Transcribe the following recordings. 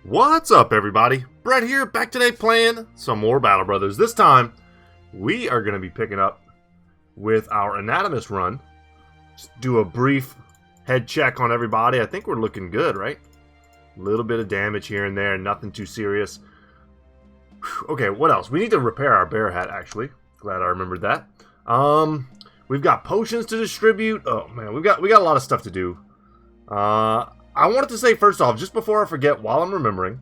What's up, everybody? Brett here, back today playing some more Battle Brothers. This time, we are going to be picking up with our Anatomist run. Just do a brief head check on everybody. I think we're looking good, right? A little bit of damage here and there, nothing too serious. Okay, what else? We need to repair our bear hat, actually. Glad I remembered that. We've got potions to distribute. Oh, man, we got a lot of stuff to do. I wanted to say, first off, just before I forget, while I'm remembering,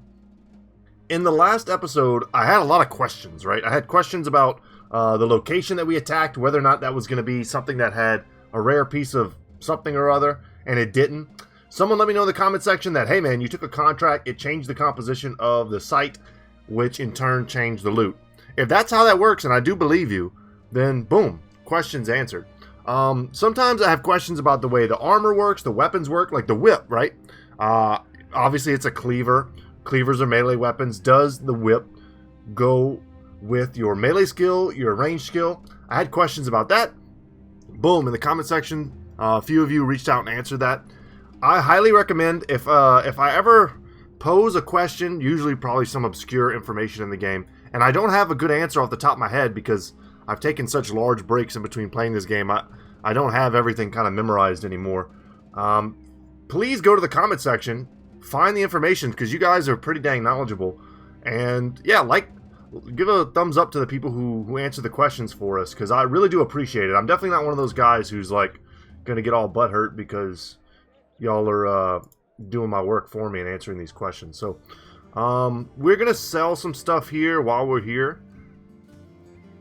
in the last episode, I had a lot of questions, right? I had questions about the location that we attacked, whether or not that was going to be something that had a rare piece of something or other, and it didn't. Someone let me know in the comment section that, hey man, you took a contract, it changed the composition of the site, which in turn changed the loot. If that's how that works, and I do believe you, then boom, questions answered. Sometimes I have questions about the way the armor works, the weapons work, like the whip, right? Obviously it's a cleaver. Cleavers are melee weapons. Does the whip go with your melee skill, your range skill? I had questions about that. Boom, in the comment section, a few of you reached out and answered that. I highly recommend, if I ever pose a question, usually probably some obscure information in the game, and I don't have a good answer off the top of my head because I've taken such large breaks in between playing this game, I don't have everything kind of memorized anymore. Please go to the comment section, find the information, because you guys are pretty dang knowledgeable. And yeah, give a thumbs up to the people who answer the questions for us, because I really do appreciate it. I'm definitely not one of those guys who's like going to get all butthurt because y'all are doing my work for me and answering these questions. So we're going to sell some stuff here while we're here.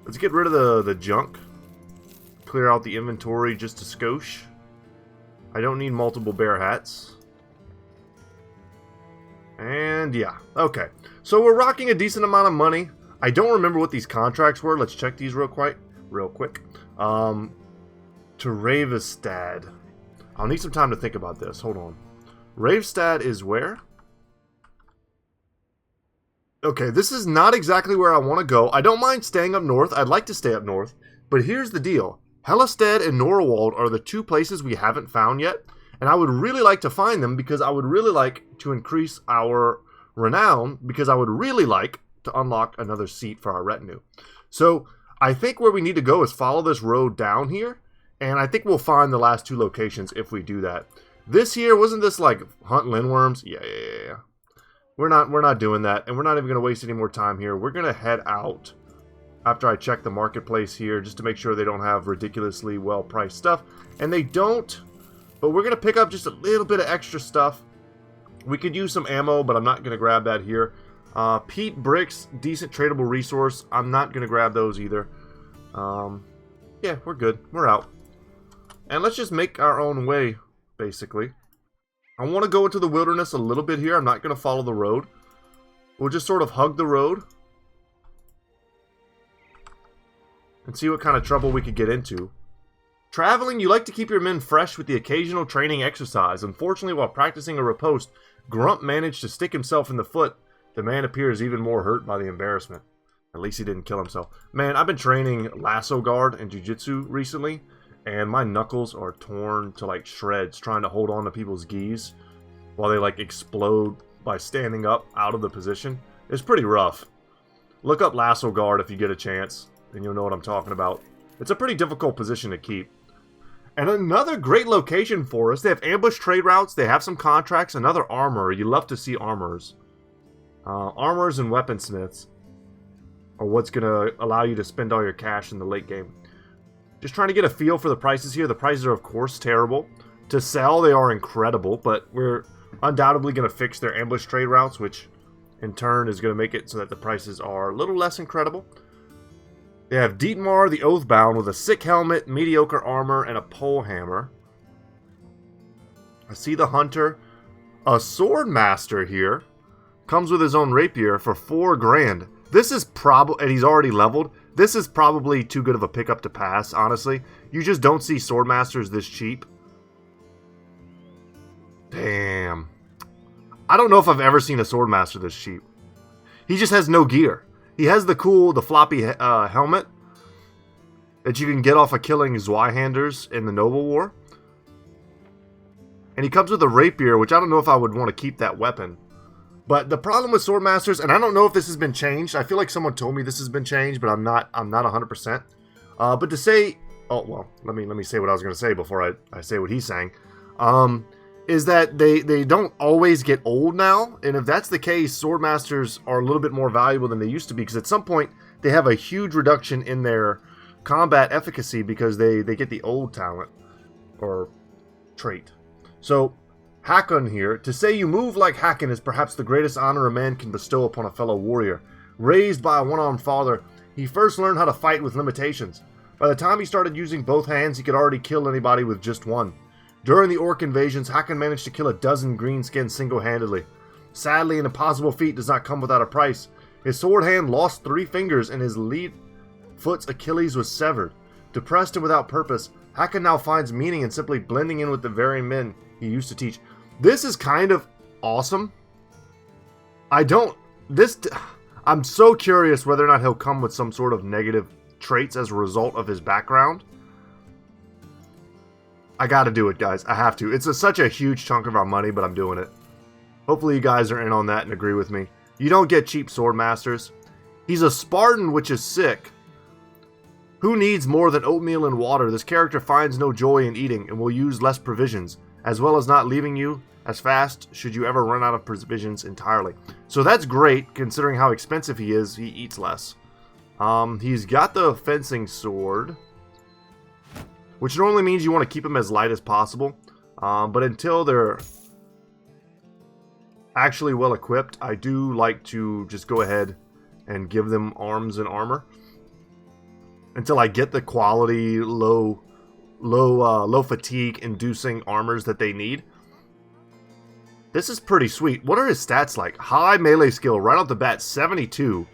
Let's get rid of the junk. Clear out the inventory just a skosh. I don't need multiple bear hats. And yeah, okay. So we're rocking a decent amount of money. I don't remember what these contracts were. Let's check these real quick. To Ravestad. I'll need some time to think about this. Hold on. Ravestad is where? Okay, this is not exactly where I want to go. I don't mind staying up north. I'd like to stay up north. But here's the deal. Helistad and Norwald are the two places we haven't found yet. And I would really like to find them because I would really like to increase our renown. Because I would really like to unlock another seat for our retinue. So I think where we need to go is follow this road down here. And I think we'll find the last two locations if we do that. This here, wasn't this like hunt lindworms? Yeah. We're not doing that, and we're not even going to waste any more time here. We're going to head out after I check the marketplace here just to make sure they don't have ridiculously well-priced stuff. And they don't, but we're going to pick up just a little bit of extra stuff. We could use some ammo, but I'm not going to grab that here. Peat bricks, decent tradable resource. I'm not going to grab those either. Yeah, we're good. We're out. And let's just make our own way, basically. I want to go into the wilderness a little bit here. I'm not going to follow the road. We'll just sort of hug the road. And see what kind of trouble we could get into. Traveling, you like to keep your men fresh with the occasional training exercise. Unfortunately, while practicing a riposte, Grump managed to stick himself in the foot. The man appears even more hurt by the embarrassment. At least he didn't kill himself. Man, I've been training lasso guard and jiu-jitsu recently. And my knuckles are torn to like shreds trying to hold on to people's gis while they like explode by standing up out of the position. It's pretty rough. Look up lasso guard if you get a chance and you'll know what I'm talking about. It's a pretty difficult position to keep. And another great location for us. They have ambush trade routes. They have some contracts. Another armor. You love to see armors. Armors and weaponsmiths are what's going to allow you to spend all your cash in the late game. Just trying to get a feel for the prices here. The prices are, of course, terrible. To sell, they are incredible, but we're undoubtedly going to fix their ambush trade routes, which in turn is going to make it so that the prices are a little less incredible. They have Dietmar the Oathbound with a sick helmet, mediocre armor, and a pole hammer. I see the Hunter. A Sword Master here. Comes with his own rapier for 4 grand. This is probably, and he's already leveled. This is probably too good of a pickup to pass, honestly. You just don't see Swordmasters this cheap. Damn. I don't know if I've ever seen a Swordmaster this cheap. He just has no gear. He has the floppy helmet that you can get off of killing Zweihanders in the Noble War. And he comes with a rapier, which I don't know if I would want to keep that weapon. But the problem with Swordmasters, and I don't know if this has been changed. I feel like someone told me this has been changed, but I'm not 100%. But to say, oh well, let me say what I was going to say before I say what he's saying. Is that they don't always get old now, and if that's the case, Swordmasters are a little bit more valuable than they used to be, because at some point they have a huge reduction in their combat efficacy because they get the old talent or trait. So Hakon here, to say you move like Hakon is perhaps the greatest honor a man can bestow upon a fellow warrior. Raised by a one-armed father, he first learned how to fight with limitations. By the time he started using both hands, he could already kill anybody with just one. During the Orc invasions, Hakon managed to kill a dozen greenskins single-handedly. Sadly, an impossible feat does not come without a price. His sword hand lost 3 fingers and his lead foot's Achilles was severed. Depressed and without purpose, Hakon now finds meaning in simply blending in with the very men he used to teach. This is kind of awesome. I'm so curious whether or not he'll come with some sort of negative traits as a result of his background. I gotta do it, guys. I have to. It's such a huge chunk of our money, but I'm doing it. Hopefully you guys are in on that and agree with me. You don't get cheap Swordmasters. He's a Spartan, which is sick. Who needs more than oatmeal and water? This character finds no joy in eating and will use less provisions, as well as not leaving you as fast should you ever run out of provisions entirely. So that's great, considering how expensive he is. He eats less. He's got the fencing sword, which normally means you want to keep them as light as possible. But until they're actually well equipped, I do like to just go ahead and give them arms and armor until I get the quality low fatigue inducing armors that they need. This is pretty sweet. What are his stats like? High melee skill right off the bat, 72.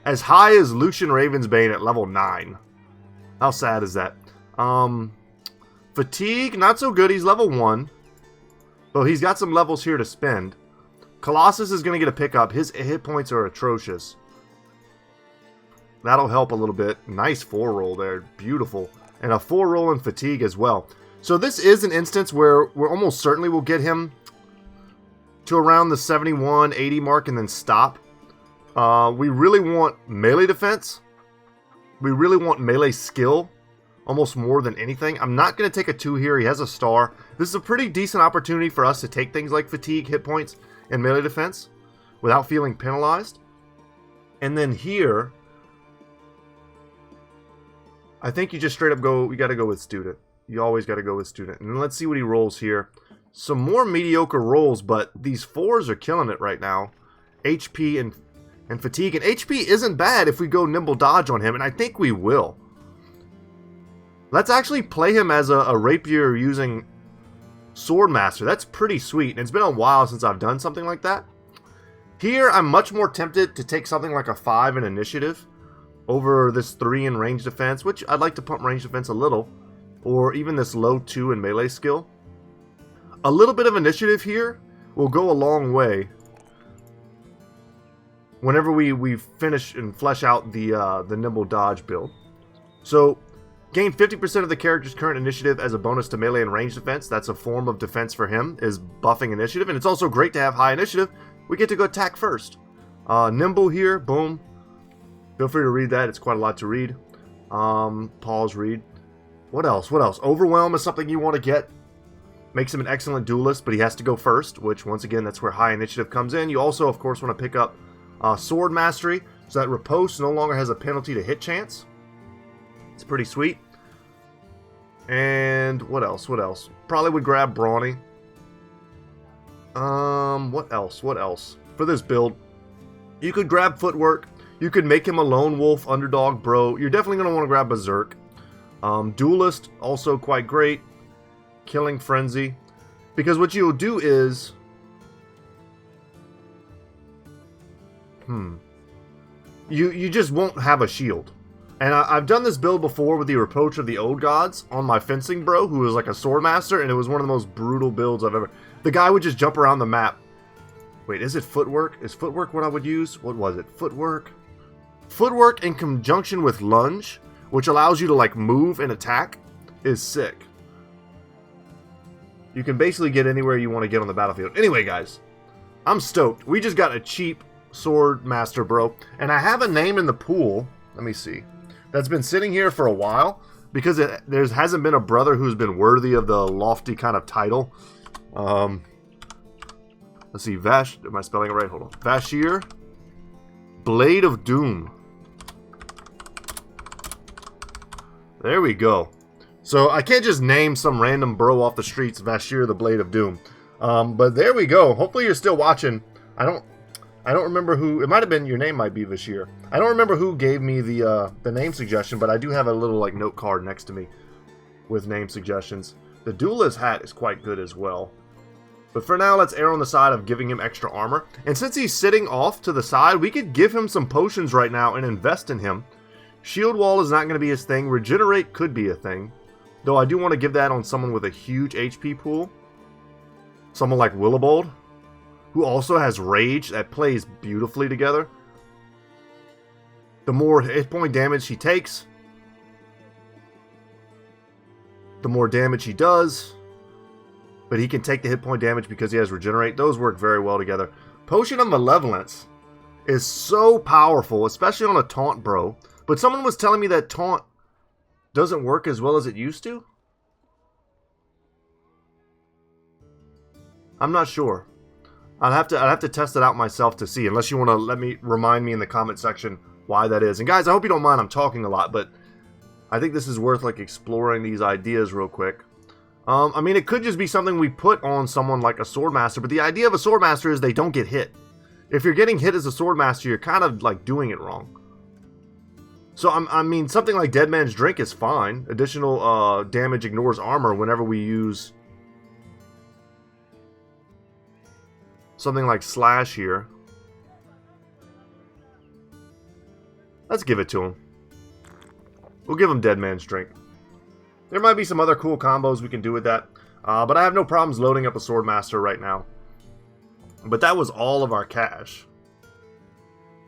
As high as Lucian Ravensbane at level 9. How sad is that? Fatigue, not so good. He's level 1. But he's got some levels here to spend. Colossus is going to get a pickup. His hit points are atrocious. That'll help a little bit. Nice 4-roll there. Beautiful. And a 4-roll in fatigue as well. So this is an instance where we're almost certainly will get him to around the 71, 80 mark and then stop. We really want melee defense. We really want melee skill. Almost more than anything. I'm not going to take a 2 here. He has a star. This is a pretty decent opportunity for us to take things like fatigue, hit points, and melee defense without feeling penalized. And then here, I think you just straight up go, you got to go with student. You always got to go with student. And then let's see what he rolls here. Some more mediocre rolls, but these 4s are killing it right now. HP and fatigue. And HP isn't bad if we go nimble dodge on him, and I think we will. Let's actually play him as a rapier using Swordmaster. That's pretty sweet. And it's been a while since I've done something like that. Here, I'm much more tempted to take something like a 5 in initiative over this 3 in range defense, which I'd like to pump range defense a little. Or even this low 2 in melee skill. A little bit of initiative here will go a long way whenever we finish and flesh out the nimble dodge build. So, gain 50% of the character's current initiative as a bonus to melee and range defense. That's a form of defense for him, is buffing initiative. And it's also great to have high initiative. We get to go attack first. Nimble here, boom. Feel free to read that. It's quite a lot to read. Pause, read. What else? What else? Overwhelm is something you want to get. Makes him an excellent duelist, but he has to go first, which, once again, that's where high initiative comes in. You also, of course, want to pick up Sword Mastery, so that Riposte no longer has a penalty to hit chance. It's pretty sweet. And what else? What else? Probably would grab Brawny. What else? What else? For this build, you could grab Footwork. You could make him a Lone Wolf Underdog Bro. You're definitely going to want to grab Berserk. Duelist, also quite great. Killing Frenzy. Because what you'll do is... You just won't have a shield. And I've done this build before with the Reproach of the Old Gods on my fencing bro, who was like a sword master, and it was one of the most brutal builds I've ever... The guy would just jump around the map. Wait, is it Footwork? Is Footwork what I would use? What was it? Footwork? Footwork in conjunction with Lunge, which allows you to like move and attack, is sick. You can basically get anywhere you want to get on the battlefield. Anyway, guys, I'm stoked. We just got a cheap sword master, bro. And I have a name in the pool. Let me see. That's been sitting here for a while. Because there hasn't been a brother who's been worthy of the lofty kind of title. Let's see. Am I spelling it right? Hold on. Vashir. Blade of Doom. There we go. So I can't just name some random bro off the streets Vashir the Blade of Doom. But there we go. Hopefully you're still watching. I don't remember who. It might have been, your name might be Vashir. I don't remember who gave me the name suggestion, but I do have a little like note card next to me with name suggestions. The duelist hat is quite good as well. But for now, let's err on the side of giving him extra armor. And since he's sitting off to the side, we could give him some potions right now and invest in him. Shield wall is not going to be his thing. Regenerate could be a thing. Though I do want to give that on someone with a huge HP pool. Someone like Willibald, who also has Rage that plays beautifully together. The more hit point damage he takes, the more damage he does. But he can take the hit point damage because he has Regenerate. Those work very well together. Potion of Malevolence is so powerful, especially on a taunt bro. But someone was telling me that taunt doesn't work as well as it used to. I'm not sure. I'd have to test it out myself to see, unless you want to remind me in the comment section why that is. And guys, I hope you don't mind I'm talking a lot, but I think this is worth like exploring these ideas real quick. I mean, it could just be something we put on someone like a Swordmaster, but the idea of a Swordmaster is they don't get hit. If you're getting hit as a Swordmaster, you're kind of like doing it wrong. So, I mean, something like Dead Man's Drink is fine. Additional damage ignores armor whenever we use something like Slash here. Let's give it to him. We'll give him Dead Man's Drink. There might be some other cool combos we can do with that. But I have no problems loading up a Swordmaster right now. But that was all of our cash.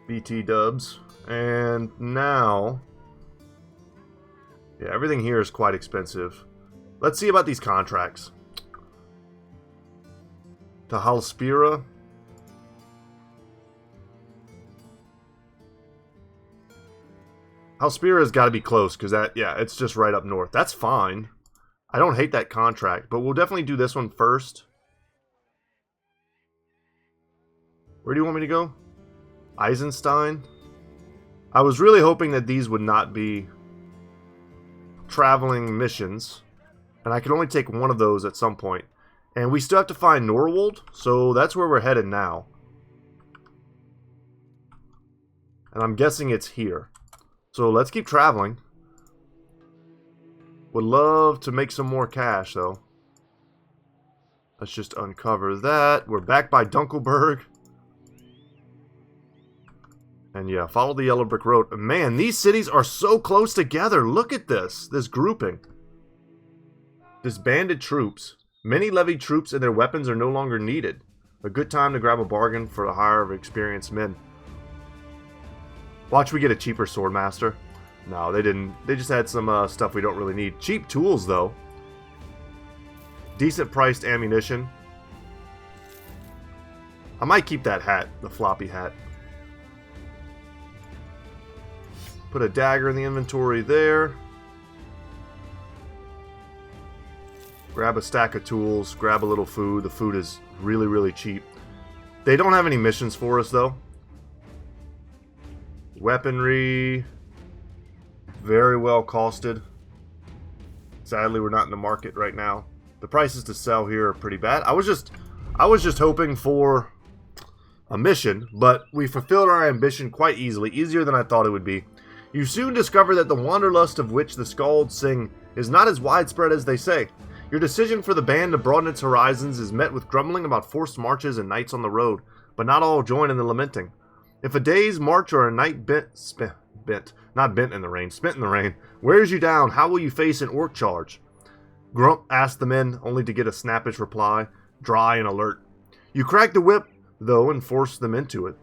BT dubs. And now, yeah, everything here is quite expensive. Let's see about these contracts. To Halspira. Halspira's got to be close, because that, yeah, it's just right up north. That's fine. I don't hate that contract, but we'll definitely do this one first. Where do you want me to go? Eisenstein? I was really hoping that these would not be traveling missions, and I could only take one of those at some point. And we still have to find Norwold, so that's where we're headed now. And I'm guessing it's here. So let's keep traveling. Would love to make some more cash, though. Let's just uncover that. We're back by Dunkelberg. And yeah, follow the yellow brick road. Man, these cities are so close together. Look at this grouping. Disbanded troops. Many levied troops and their weapons are no longer needed. A good time to grab a bargain for the hire of experienced men. Watch we get a cheaper Swordmaster. No, they didn't. They just had some stuff we don't really need. Cheap tools, though. Decent priced ammunition. I might keep that hat, the floppy hat. Put a dagger in the inventory there. Grab a stack of tools. Grab a little food. The food is really, really cheap. They don't have any missions for us, though. Weaponry. Very well costed. Sadly, we're not in the market right now. The prices to sell here are pretty bad. I was just hoping for a mission, but we fulfilled our ambition quite easily. Easier than I thought it would be. You soon discover that the wanderlust of which the Skalds sing is not as widespread as they say. Your decision for the band to broaden its horizons is met with grumbling about forced marches and nights on the road, but not all join in the lamenting. If a day's march or a night spent in the rain, wears you down, how will you face an orc charge? Grump asked the men, only to get a snappish reply, dry and alert. You crack the whip, though, and force them into it.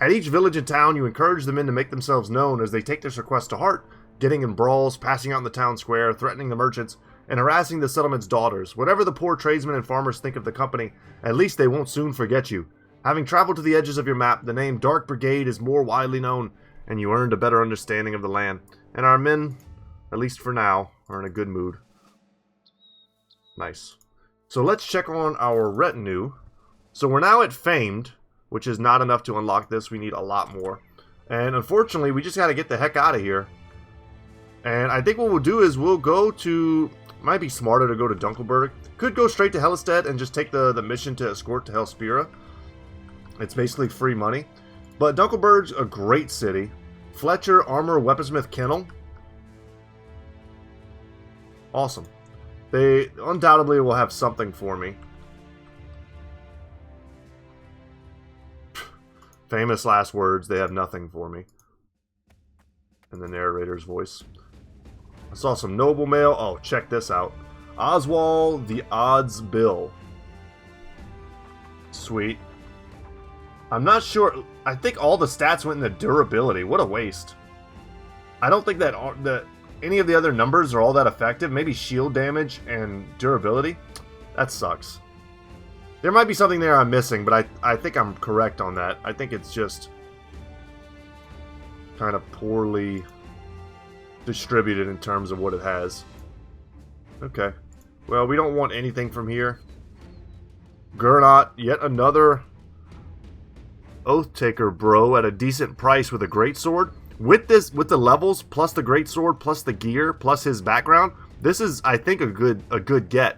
At each village and town, you encourage the men to make themselves known as they take this request to heart, getting in brawls, passing out in the town square, threatening the merchants, and harassing the settlement's daughters. Whatever the poor tradesmen and farmers think of the company, at least they won't soon forget you. Having traveled to the edges of your map, the name Dark Brigade is more widely known, and you earned a better understanding of the land. And our men, at least for now, are in a good mood. Nice. So let's check on our retinue. So we're now at Famed, which is not enough to unlock this. We need a lot more. And unfortunately, we just got to get the heck out of here. And I think what we'll do is we'll go to... Might be smarter to go to Dunkelberg. Could go straight to Helistad and just take the mission to escort to Helspira. It's basically free money. But Dunkelberg's a great city. Fletcher, Armor, Weaponsmith, Kennel. Awesome. They undoubtedly will have something for me. Famous last words, they have nothing for me. And the narrator's voice. I saw some noble mail. Oh, check this out. Oswald the Odds Bill. Sweet. I'm not sure. I think all the stats went into durability. What a waste. I don't think that any of the other numbers are all that effective. Maybe shield damage and durability. That sucks. There might be something there I'm missing, but I think I'm correct on that. I think it's just kind of poorly distributed in terms of what it has. Okay. Well, we don't want anything from here. Gernot, yet another Oath-taker bro at a decent price with a greatsword. With the levels, plus the greatsword, plus the gear, plus his background, this is, I think, a good get.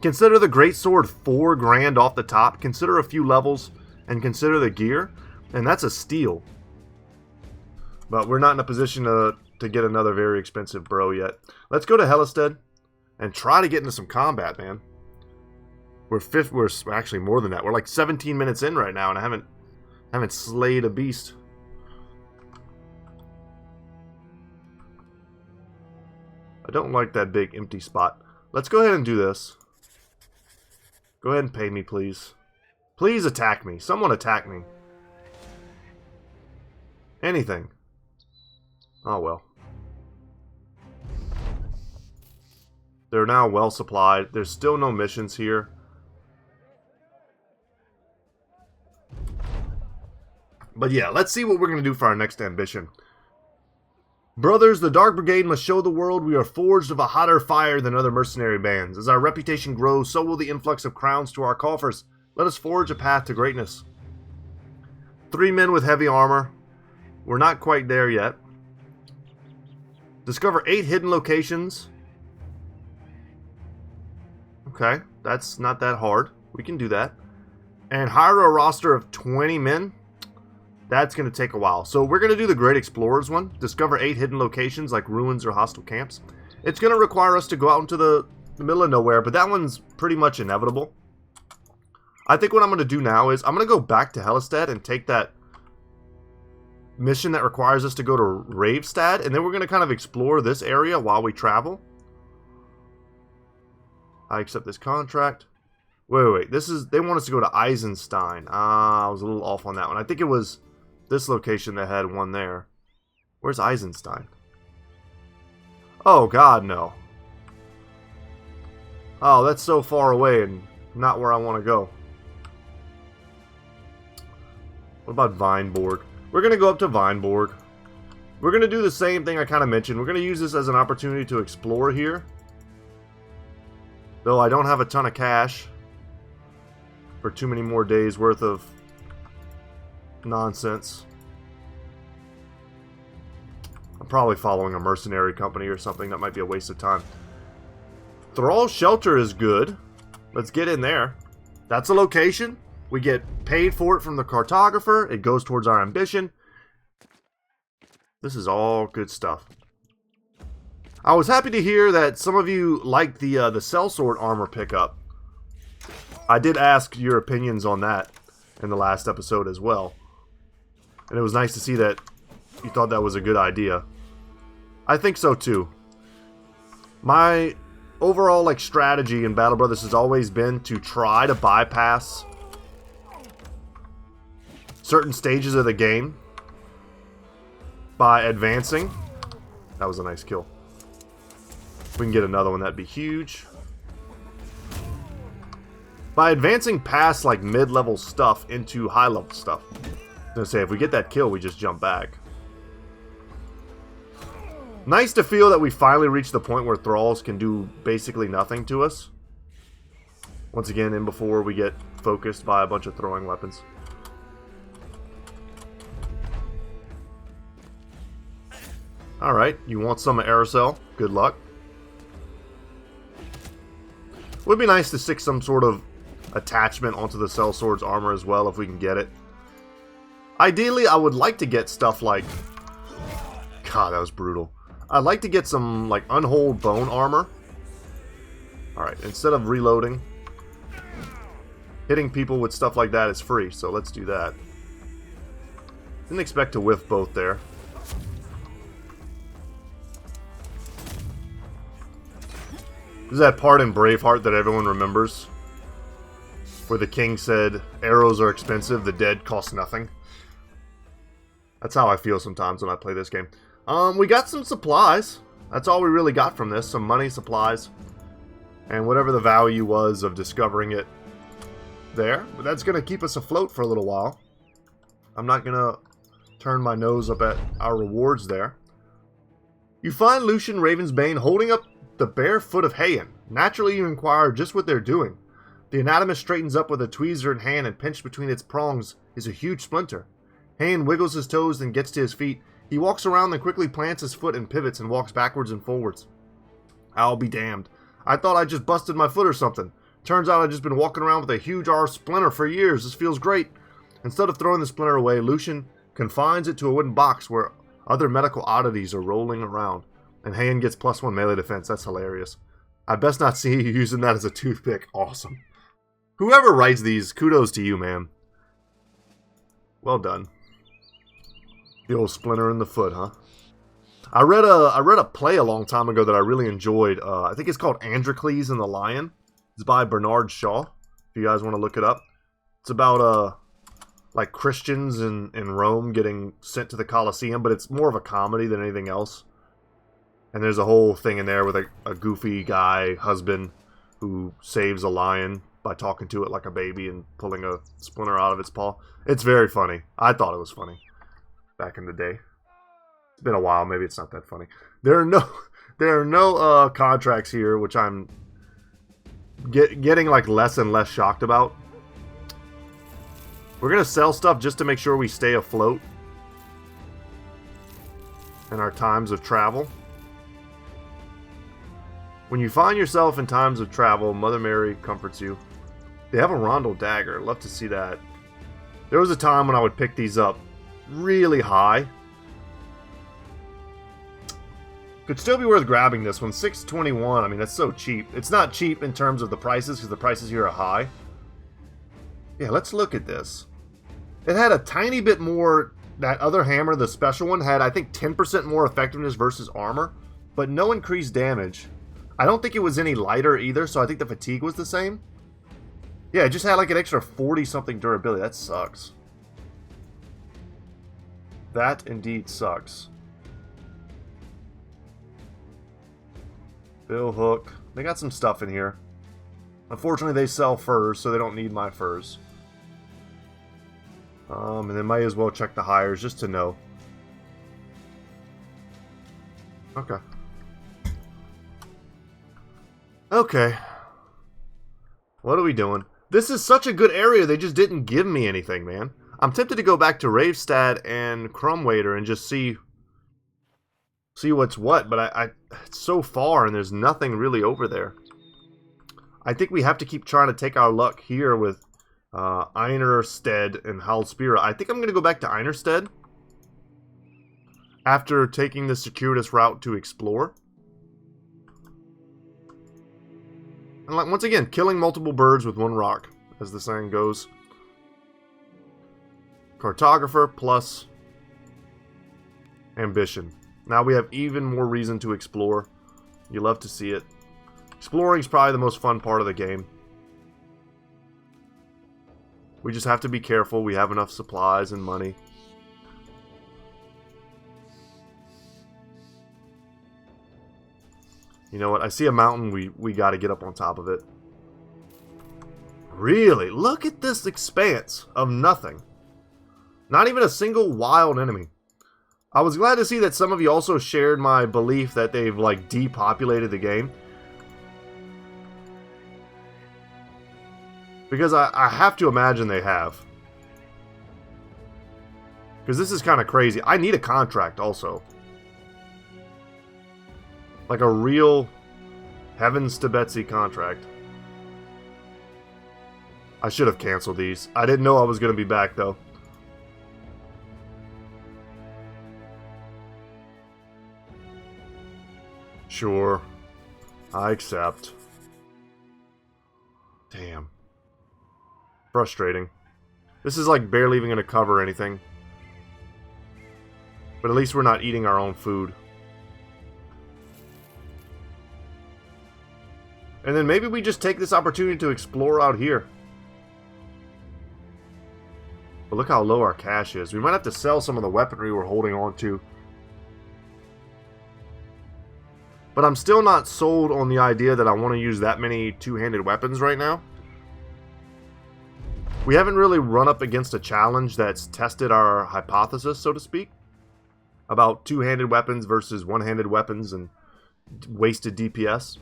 Consider the greatsword $4 grand off the top. Consider a few levels, and consider the gear, and that's a steal. But we're not in a position to get another very expensive bro yet. Let's go to Helistad and try to get into some combat, man. We're actually more than that. We're like 17 minutes in right now, and I haven't slayed a beast. I don't like that big empty spot. Let's go ahead and do this. Go ahead and pay me, please. Please attack me. Someone attack me. Anything. Oh, well. They're now well supplied. There's still no missions here. But yeah, let's see what we're going to do for our next ambition. Brothers, the Dark Brigade must show the world we are forged of a hotter fire than other mercenary bands. As our reputation grows, so will the influx of crowns to our coffers. Let us forge a path to greatness. 3 men with heavy armor. We're not quite there yet. Discover 8 hidden locations. Okay, that's not that hard. We can do that. And hire a roster of 20 men. That's going to take a while. So we're going to do the Great Explorers one. Discover 8 hidden locations like ruins or hostile camps. It's going to require us to go out into the middle of nowhere, but that one's pretty much inevitable. I think what I'm going to do now is I'm going to go back to Helistad and take that mission that requires us to go to Ravestad, and then we're going to kind of explore this area while we travel. I accept this contract. Wait. They want us to go to Eisenstein. I was a little off on that one. I think it was this location that had one there. Where's Eisenstein? Oh, God, no. Oh, that's so far away and not where I want to go. What about Vineborg? We're going to go up to Vineborg. We're going to do the same thing I kind of mentioned. We're going to use this as an opportunity to explore here. Though I don't have a ton of cash for too many more days worth of nonsense. I'm probably following a mercenary company or something. That might be a waste of time. Thrall Shelter is good. Let's get in there. That's a location. We get paid for it from the cartographer. It goes towards our ambition. This is all good stuff. I was happy to hear that some of you liked the sellsword armor pickup. I did ask your opinions on that in the last episode as well. And it was nice to see that you thought that was a good idea. I think so too. My overall strategy in Battle Brothers has always been to try to bypass certain stages of the game by advancing. That was a nice kill. If we can get another one, that'd be huge. by advancing past like mid-level stuff into high-level stuff. I was gonna say, if we get that kill, we just jump back. Nice to feel that we finally reached the point where thralls can do basically nothing to us. Once again, in before we get focused by a bunch of throwing weapons. Alright, you want some of Aerosol? Good luck. Would be nice to stick some sort of attachment onto the sellsword's armor as well if we can get it. Ideally, I would like to get stuff like... God, that was brutal. I'd like to get some like unhold bone armor. Alright, instead of reloading, hitting people with stuff like that is free, so let's do that. Didn't expect to whiff both there. This is that part in Braveheart that everyone remembers, where the king said, arrows are expensive, the dead cost nothing. That's how I feel sometimes when I play this game. We got some supplies. That's all we really got from this. Some money, supplies, and whatever the value was of discovering it there. But that's going to keep us afloat for a little while. I'm not going to turn my nose up at our rewards there. You find Lucian Ravensbane holding up the bare foot of Hayan. Naturally, you inquire just what they're doing. The anatomist straightens up with a tweezer in hand, and pinched between its prongs is a huge splinter. Hayan wiggles his toes, then gets to his feet. He walks around, then quickly plants his foot and pivots and walks backwards and forwards. I'll be damned. I thought I just busted my foot or something. Turns out I've just been walking around with a huge splinter for years. This feels great. Instead of throwing the splinter away, Lucian confines it to a wooden box where other medical oddities are rolling around. And Hayan gets +1 melee defense. That's hilarious. I best not see you using that as a toothpick. Awesome. Whoever writes these, kudos to you, man. Well done. The old splinter in the foot, huh? I read a play a long time ago that I really enjoyed. I think it's called Androcles and the Lion. It's by Bernard Shaw. If you guys want to look it up. It's about like Christians in Rome getting sent to the Colosseum, but it's more of a comedy than anything else. And there's a whole thing in there with a goofy guy, husband, who saves a lion by talking to it like a baby and pulling a splinter out of its paw. It's very funny. I thought it was funny back in the day. It's been a while. Maybe it's not that funny. There are no contracts here, which I'm getting like less and less shocked about. We're gonna sell stuff just to make sure we stay afloat in our times of travel. When you find yourself in times of travel, Mother Mary comforts you. They have a Rondel dagger. Love to see that. There was a time when I would pick these up really high. Could still be worth grabbing this one. $6.21. I mean, that's so cheap. It's not cheap in terms of the prices because the prices here are high. Yeah, let's look at this. It had a tiny bit more. That other hammer, the special one, had I think 10% more effectiveness versus armor, but no increased damage. I don't think it was any lighter either, so I think the fatigue was the same. Yeah, it just had like an extra 40-something durability. That sucks. That indeed sucks. Bill Hook. They got some stuff in here. Unfortunately, they sell furs, so they don't need my furs. And then might as well check the hires just to know. Okay. Okay. What are we doing? This is such a good area, they just didn't give me anything, man. I'm tempted to go back to Ravestad and Crumwader and just see what's what, but it's so far and there's nothing really over there. I think we have to keep trying to take our luck here with Einerstead and Halspira. I think I'm going to go back to Einerstead after taking the circuitous route to explore. And like, once again, killing multiple birds with one rock, as the saying goes. Cartographer plus ambition. Now we have even more reason to explore. You love to see it. Exploring is probably the most fun part of the game. We just have to be careful. We have enough supplies and money. You know what? I see a mountain. We got to get up on top of it. Really? Look at this expanse of nothing. Not even a single wild enemy. I was glad to see that some of you also shared my belief that they've, like, depopulated the game. Because I have to imagine they have. Because this is kind of crazy. I need a contract also. Like a real Heavens to Betsy contract. I should have canceled these. I didn't know I was going to be back though. Sure. I accept. Damn. Frustrating. This is like barely even going to cover anything. But at least we're not eating our own food. And then maybe we just take this opportunity to explore out here. But look how low our cash is. We might have to sell some of the weaponry we're holding on to. But I'm still not sold on the idea that I want to use that many two-handed weapons right now. We haven't really run up against a challenge that's tested our hypothesis, so to speak, about two-handed weapons versus one-handed weapons and wasted DPS.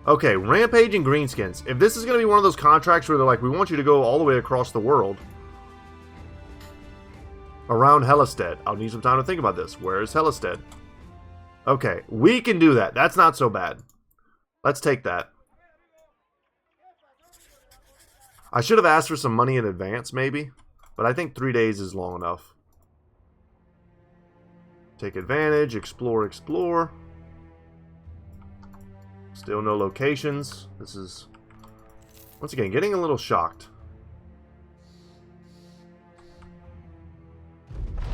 Okay, Rampage and Greenskins. If this is going to be one of those contracts where they're like, we want you to go all the way across the world around Hellistead. I'll need some time to think about this. Where is Hellistead? Okay, we can do that. That's not so bad. Let's take that. I should have asked for some money in advance, maybe. But I think 3 days is long enough. Take advantage. Explore, explore. Still no locations. This is, once again, getting a little shocked.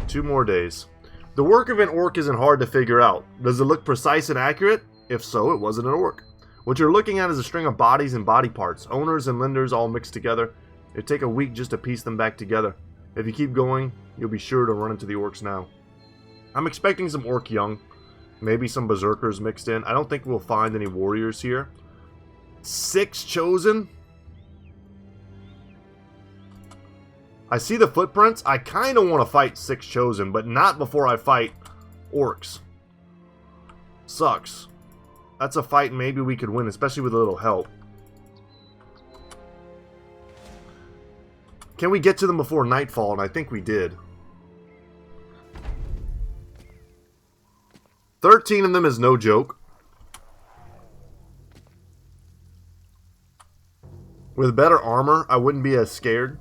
2 more days. The work of an orc isn't hard to figure out. Does it look precise and accurate? If so, it wasn't an orc. What you're looking at is a string of bodies and body parts, owners and lenders all mixed together. It'd take a week just to piece them back together. If you keep going, you'll be sure to run into the orcs now. I'm expecting some orc young. Maybe some berserkers mixed in. I don't think we'll find any warriors here. 6 chosen? I see the footprints. I kind of want to fight 6 chosen, but not before I fight orcs. Sucks. That's a fight maybe we could win, especially with a little help. Can we get to them before nightfall? And I think we did. 13 of them is no joke. With better armor, I wouldn't be as scared.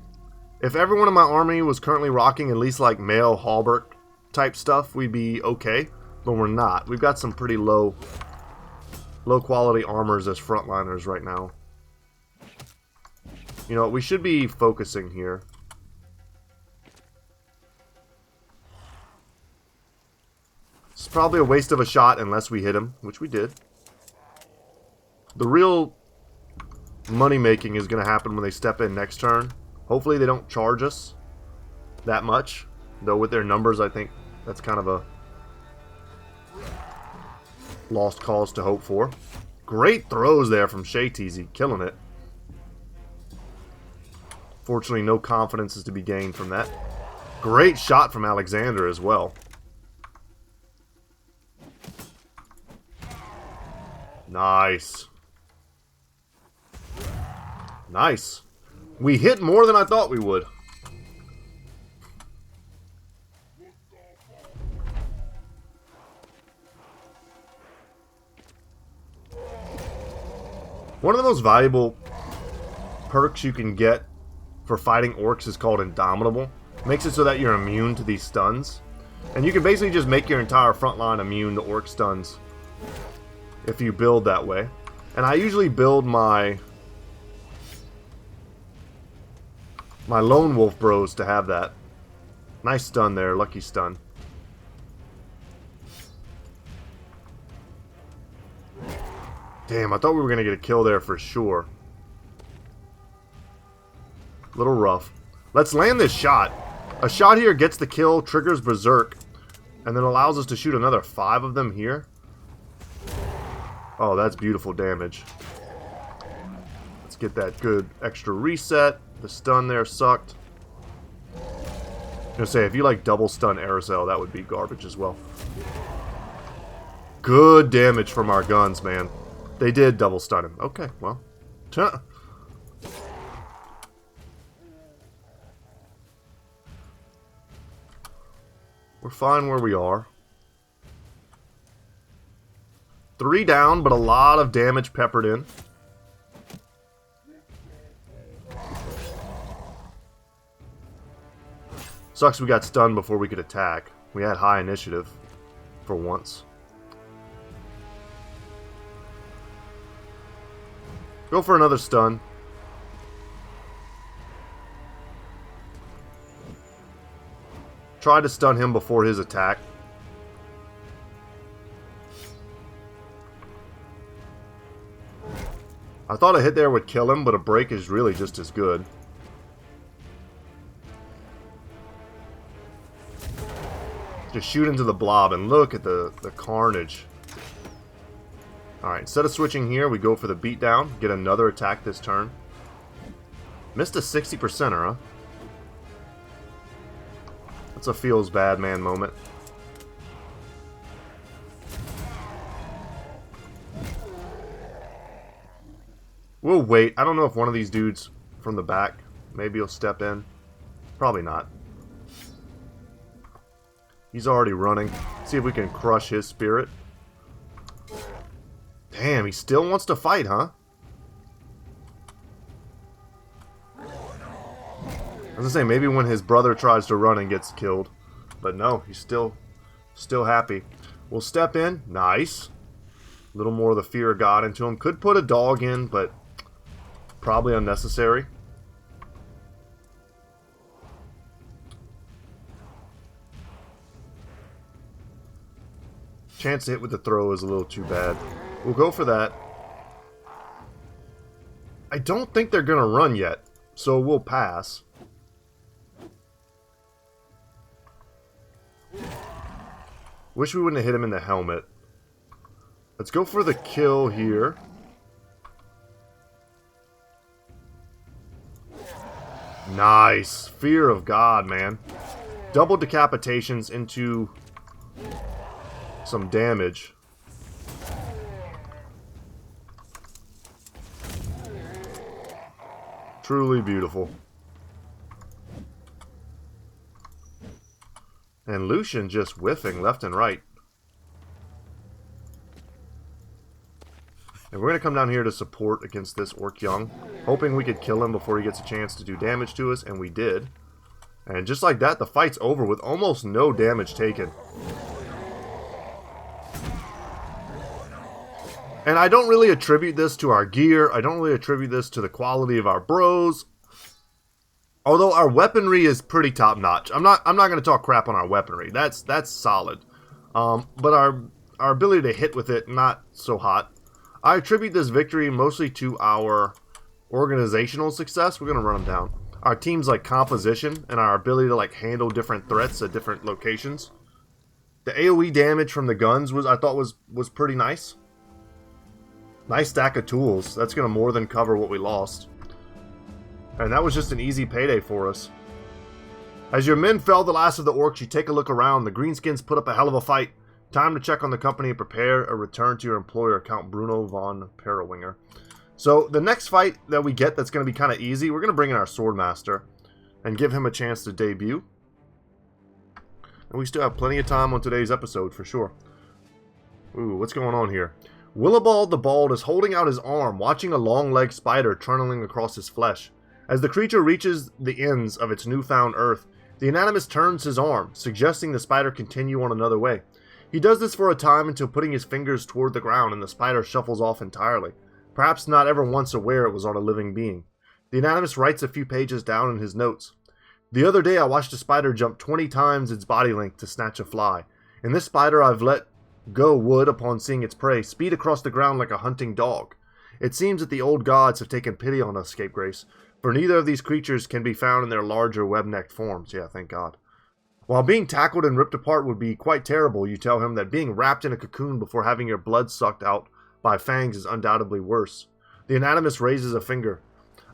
If everyone in my army was currently rocking at least like male halberd type stuff, we'd be okay. But we're not. We've got some pretty low quality armors as frontliners right now. You know, we should be focusing here. It's probably a waste of a shot unless we hit him, which we did. The real money making is going to happen when they step in next turn. Hopefully they don't charge us that much. Though with their numbers, I think that's kind of a lost cause to hope for. Great throws there from Shayteezy, killing it. Fortunately, no confidence is to be gained from that. Great shot from Alexander as well. Nice. Nice. We hit more than I thought we would. One of the most valuable perks you can get for fighting orcs is called Indomitable. Makes it so that you're immune to these stuns. And you can basically just make your entire front line immune to orc stuns if you build that way. And I usually build my Lone Wolf bros to have that. Nice stun there, lucky stun. Damn, I thought we were going to get a kill there for sure. Little rough. Let's land this shot. A shot here gets the kill, triggers Berserk, and then allows us to shoot another 5 of them here. Oh, that's beautiful damage. Let's get that good extra reset. The stun there sucked. I was gonna say, if you like double stun Aerosol, that would be garbage as well. Good damage from our guns, man. They did double stun him. Okay, well. We're fine where we are. 3 down, but a lot of damage peppered in. Sucks we got stunned before we could attack. We had high initiative for once. Go for another stun. Try to stun him before his attack. I thought a hit there would kill him, but a break is really just as good. Just shoot into the blob and look at the carnage. Alright, instead of switching here, we go for the beatdown. Get another attack this turn. Missed a 60%er, huh? That's a feels bad man moment. We'll wait. I don't know if one of these dudes from the back, maybe he'll step in. Probably not. He's already running. See if we can crush his spirit. Damn, he still wants to fight, huh? I was gonna say, maybe when his brother tries to run and gets killed. But no, he's still happy. We'll step in. Nice. A little more of the fear of God into him. Could put a dog in, but probably unnecessary. Chance to hit with the throw is a little too bad. We'll go for that. I don't think they're going to run yet, so we'll pass. Wish we wouldn't have hit him in the helmet. Let's go for the kill here. Nice. Fear of God, man. Double decapitations into some damage. Truly beautiful. And Lucian just whiffing left and right. And we're going to come down here to support against this Orc Young, hoping we could kill him before he gets a chance to do damage to us, and we did. And just like that, the fight's over with almost no damage taken. And I don't really attribute this to our gear. I don't really attribute this to the quality of our bros. Although our weaponry is pretty top notch. I'm not going to talk crap on our weaponry. That's solid. But our ability to hit with it, not so hot. I attribute this victory mostly to our organizational success. We're going to run them down. Our team's like composition and our ability to like handle different threats at different locations. The AoE damage from the guns I thought was pretty nice. Nice stack of tools. That's going to more than cover what we lost. And that was just an easy payday for us. As your men fell the last of the Orcs, you take a look around. The Greenskins put up a hell of a fight. Time to check on the company and prepare a return to your employer, Count Bruno von Periwinger. So the next fight that we get that's going to be kind of easy, we're going to bring in our Swordmaster and give him a chance to debut. And we still have plenty of time on today's episode for sure. Ooh, what's going on here? Willibald the Bald is holding out his arm, watching a long-legged spider tunneling across his flesh. As the creature reaches the ends of its newfound earth, the Inanimous turns his arm, suggesting the spider continue on another way. He does this for a time until putting his fingers toward the ground and the spider shuffles off entirely, perhaps not ever once aware it was on a living being. The Inanimous writes a few pages down in his notes. The other day I watched a spider jump 20 times its body length to snatch a fly. In this spider I've let go would, upon seeing its prey, speed across the ground like a hunting dog. It seems that the old gods have taken pity on us, scapegrace, for neither of these creatures can be found in their larger web-necked forms. Yeah, thank God. While being tackled and ripped apart would be quite terrible, you tell him that being wrapped in a cocoon before having your blood sucked out by fangs is undoubtedly worse. The Inanimous raises a finger.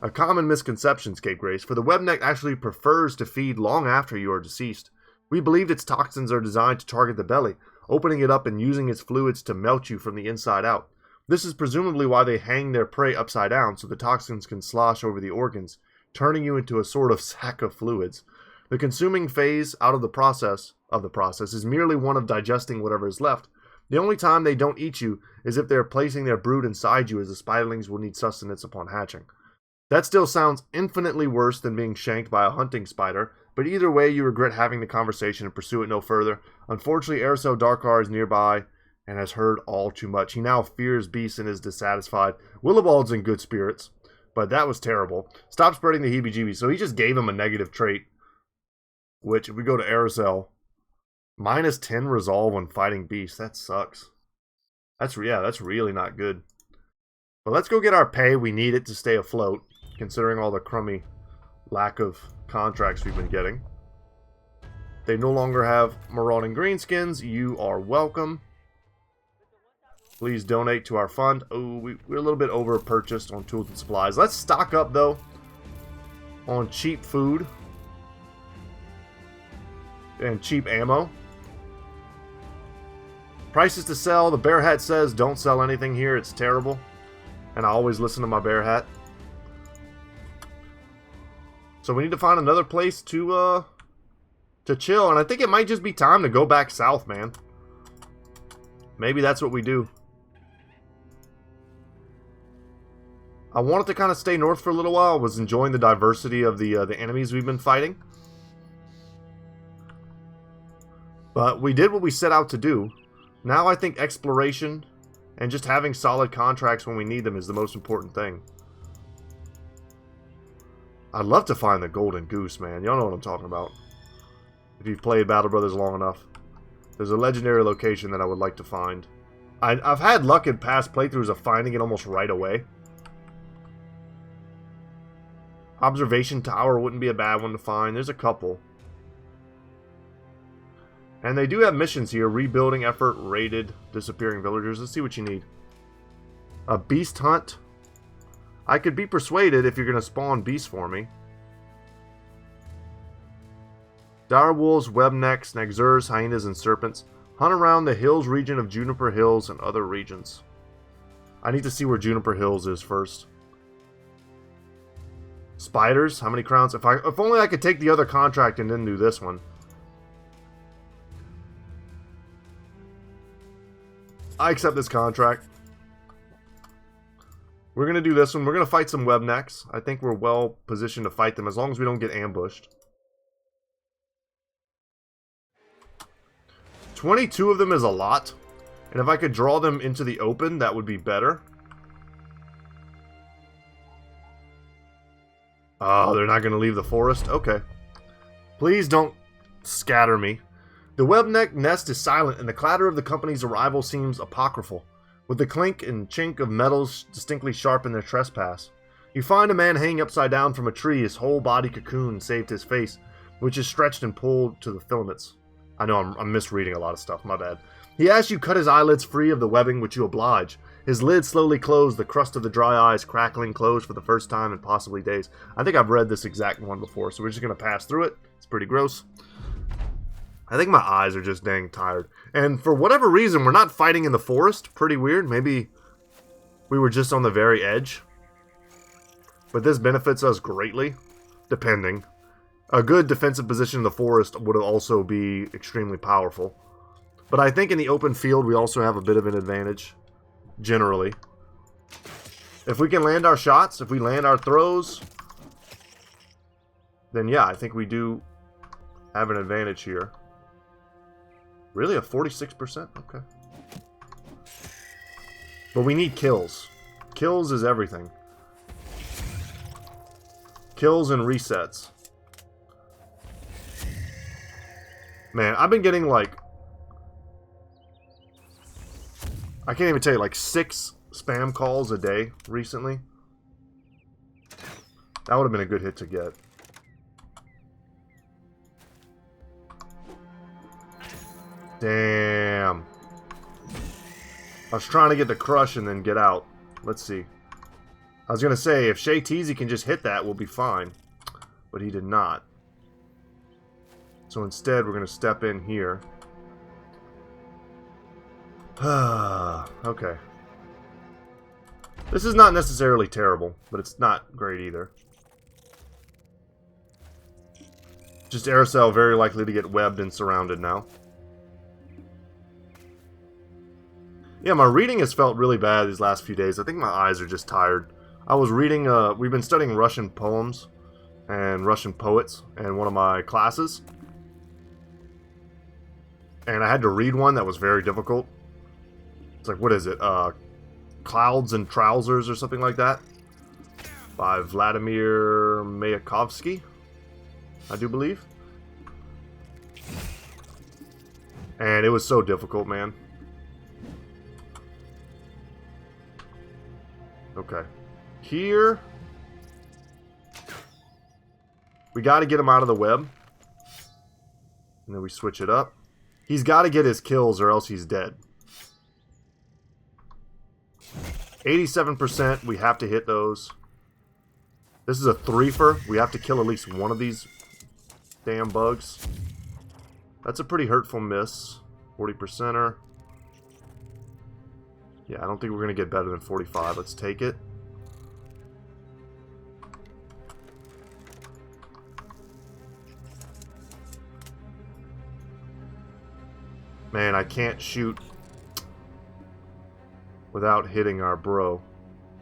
A common misconception, Scapegrace, for the webneck actually prefers to feed long after you are deceased. We believed its toxins are designed to target the belly, opening it up and using its fluids to melt you from the inside out. This is presumably why they hang their prey upside down so the toxins can slosh over the organs, turning you into a sort of sack of fluids. The consuming phase out of the process is merely one of digesting whatever is left. The only time they don't eat you is if they are placing their brood inside you, as the spiderlings will need sustenance upon hatching. That still sounds infinitely worse than being shanked by a hunting spider, but either way you regret having the conversation and pursue it no further. Unfortunately, Aerosol Darkar is nearby and has heard all too much. He now fears beasts and is dissatisfied. Willibald's in good spirits, but that was terrible. Stop spreading the heebie-jeebies. So he just gave him a negative trait, which if we go to Aerosol, minus 10 resolve when fighting beasts. That sucks. That's really not good. But let's go get our pay. We need it to stay afloat, considering all the crummy lack of contracts we've been getting. They no longer have marauding greenskins. You are welcome. Please donate to our fund. Oh, we're a little bit over purchased on tools and supplies. Let's stock up though on cheap food and cheap ammo. Prices to sell. The Bear Hat says don't sell anything here. It's terrible. And I always listen to my Bear Hat. So we need to find another place to chill. And I think it might just be time to go back south, man. Maybe that's what we do. I wanted to kind of stay north for a little while. I was enjoying the diversity of the enemies we've been fighting. But we did what we set out to do. Now I think exploration and just having solid contracts when we need them is the most important thing. I'd love to find the Golden Goose, man. Y'all know what I'm talking about. If you've played Battle Brothers long enough. There's a legendary location that I would like to find. I've had luck in past playthroughs of finding it almost right away. Observation Tower wouldn't be a bad one to find. There's a couple. And they do have missions here. Rebuilding effort, raided, disappearing villagers. Let's see what you need. A beast hunt. I could be persuaded if you're going to spawn beasts for me. Dire wolves, webnecks, nagzurs, hyenas, and serpents. Hunt around the hills region of Juniper Hills and other regions. I need to see where Juniper Hills is first. Spiders, how many crowns? If only I could take the other contract and then do this one. I accept this contract. We're going to do this one. We're going to fight some webnecks. I think we're well positioned to fight them as long as we don't get ambushed. 22 of them is a lot. And if I could draw them into the open, that would be better. Oh, they're not going to leave the forest? Okay. Please don't scatter me. The webneck nest is silent, and the clatter of the company's arrival seems apocryphal, with the clink and chink of metals distinctly sharp in their trespass. You find a man hanging upside down from a tree, his whole body cocooned save his face, which is stretched and pulled to the filaments. I know I'm misreading a lot of stuff, my bad. He asks you cut his eyelids free of the webbing, which you oblige. His lids slowly close, the crust of the dry eyes crackling closed for the first time in possibly days. I think I've read this exact one before, so we're just going to pass through it. It's pretty gross. I think my eyes are just dang tired. And for whatever reason, we're not fighting in the forest. Pretty weird. Maybe we were just on the very edge. But this benefits us greatly, depending. A good defensive position in the forest would also be extremely powerful. But I think in the open field, we also have a bit of an advantage. Generally. If we can land our shots, if we land our throws, then yeah, I think we do have an advantage here. Really? A 46%? Okay. But we need kills. Kills is everything. Kills and resets. Man, I've been getting like... I can't even tell you, like 6 spam calls a day recently. That would have been a good hit to get. Damn. I was trying to get the crush and then get out. Let's see. I was going to say, if Shay Teasy can just hit that, we'll be fine. But he did not. So instead, we're going to step in here. Okay. This is not necessarily terrible, but it's not great either. Just Aerosol very likely to get webbed and surrounded now. Yeah, my reading has felt really bad these last few days. I think my eyes are just tired. I was reading, we've been studying Russian poems and Russian poets in one of my classes. And I had to read one that was very difficult. It's like, what is it? Clouds and Trousers or something like that. By Vladimir Mayakovsky, I do believe. And it was so difficult, man. Okay. Here. We got to get him out of the web. And then we switch it up. He's got to get his kills or else he's dead. 87%. We have to hit those. This is a threefer. We have to kill at least one of these damn bugs. That's a pretty hurtful miss. 40%er. Yeah, I don't think we're going to get better than 45. Let's take it. Man, I can't shoot without hitting our bro.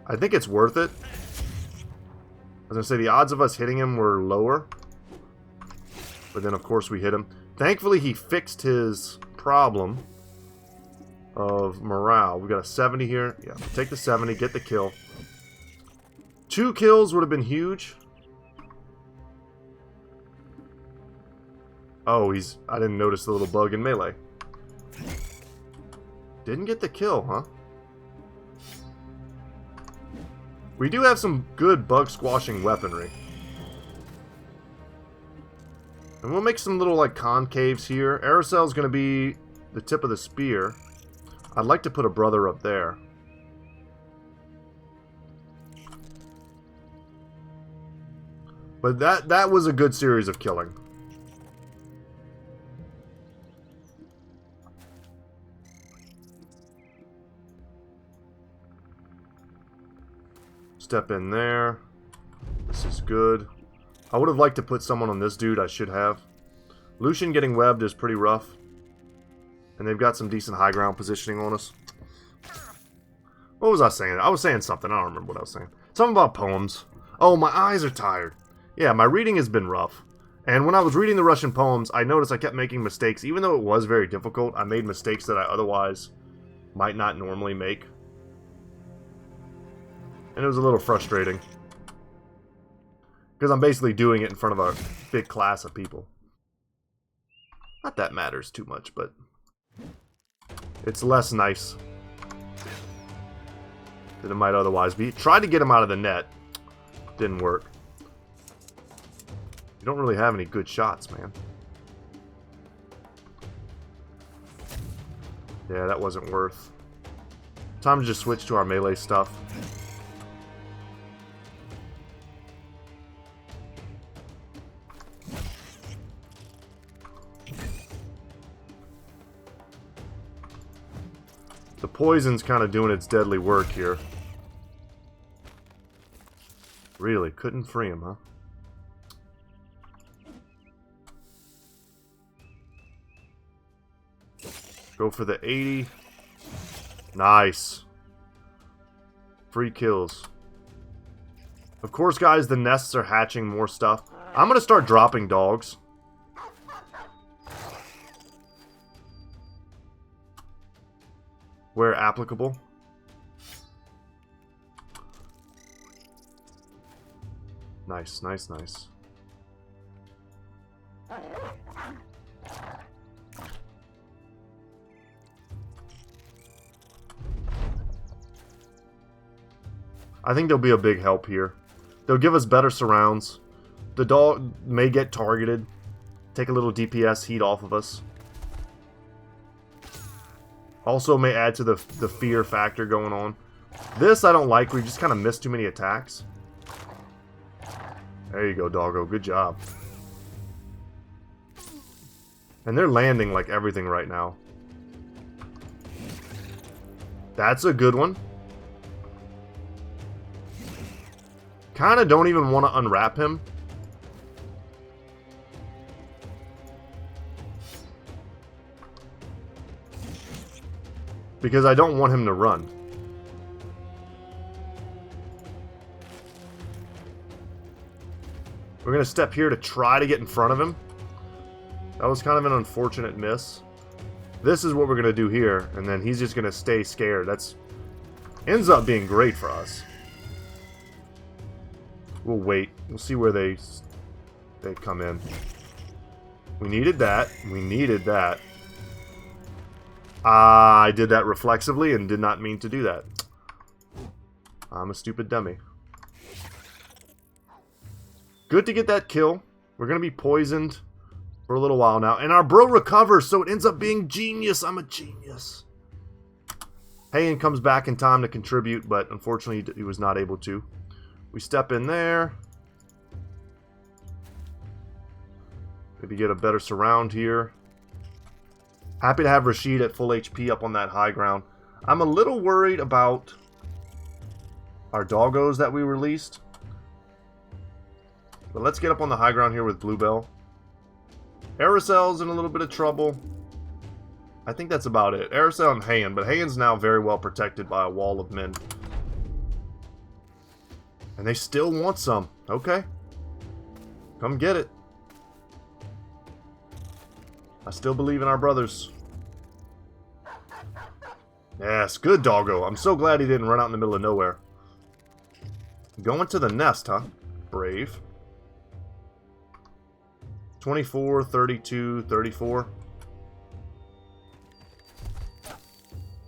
I think it's worth it. I was going to say, the odds of us hitting him were lower. But then, of course, we hit him. Thankfully, he fixed his problem of morale. We got a 70 here. Yeah, take the 70, get the kill. 2 kills would have been huge. Oh, I didn't notice the little bug in melee. Didn't get the kill, huh? We do have some good bug squashing weaponry. And we'll make some little like concaves here. Aerosol's going to be the tip of the spear. I'd like to put a brother up there. But that was a good series of killing. Step in there. This is good. I would have liked to put someone on this dude. I should have. Lucian getting webbed is pretty rough. And they've got some decent high ground positioning on us. What was I saying? I was saying something. I don't remember what I was saying. Something about poems. Oh, my eyes are tired. Yeah, my reading has been rough. And when I was reading the Russian poems, I noticed I kept making mistakes. Even though it was very difficult, I made mistakes that I otherwise might not normally make. And it was a little frustrating. Because I'm basically doing it in front of a big class of people. Not that matters too much, but it's less nice than it might otherwise be. Tried to get him out of the net. Didn't work. You don't really have any good shots, man. Yeah, that wasn't worth. Time to just switch to our melee stuff. The poison's kind of doing its deadly work here. Really, couldn't free him, huh? Go for the 80. Nice. Free kills. Of course, guys, the nests are hatching more stuff. I'm going to start dropping dogs. Where applicable. Nice, nice, nice. I think they'll be a big help here. They'll give us better surrounds. The dog may get targeted. Take a little DPS heat off of us. Also may add to the fear factor going on. This I don't like. We just kind of missed too many attacks. There you go, Doggo. Good job. And they're landing like everything right now. That's a good one. Kind of don't even want to unwrap him. Because I don't want him to run. We're going to step here to try to get in front of him. That was kind of an unfortunate miss. This is what we're going to do here, and then he's just going to stay scared. That's ends up being great for us. We'll wait. We'll see where they come in. We needed that. We needed that. I did that reflexively and did not mean to do that. I'm a stupid dummy. Good to get that kill. We're going to be poisoned for a little while now. And our bro recovers, so it ends up being genius. I'm a genius. Hayen comes back in time to contribute, but unfortunately he was not able to. We step in there. Maybe get a better surround here. Happy to have Rashid at full HP up on that high ground. I'm a little worried about our doggos that we released. But let's get up on the high ground here with Bluebell. Aracel's in a little bit of trouble. I think that's about it. Aracel and Hayen, but Hayen's now very well protected by a wall of men. And they still want some. Okay. Come get it. I still believe in our brothers. Yes, good Doggo. I'm so glad he didn't run out in the middle of nowhere. Going to the nest, huh? Brave. 24, 32, 34.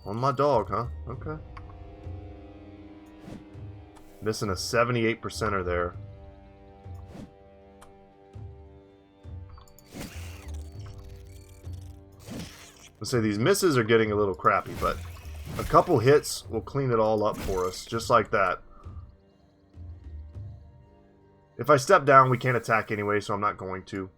On my dog, huh? Okay. Missing a 78%er there. Let's say these misses are getting a little crappy, but a couple hits will clean it all up for us, just like that. If I step down, we can't attack anyway, so I'm not going to.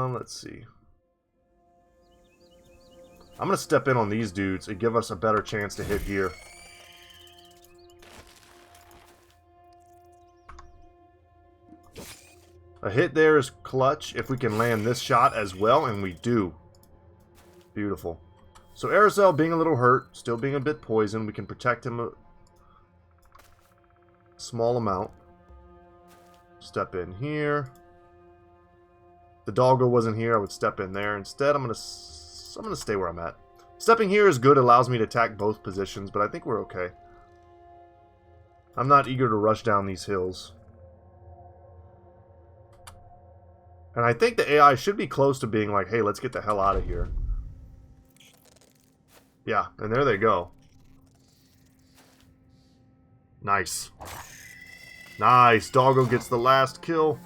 Let's see. I'm going to step in on these dudes and give us a better chance to hit here. A hit there is clutch if we can land this shot as well, and we do. Beautiful. So Aracel being a little hurt, still being a bit poisoned, we can protect him a small amount. Step in here. The Doggo wasn't here, I would step in there. Instead, I'm gonna stay where I'm at. Stepping here is good, allows me to attack both positions, but I think we're okay. I'm not eager to rush down these hills. And I think the AI should be close to being like, hey, let's get the hell out of here. Yeah, and there they go. Nice. Nice. Doggo gets the last kill.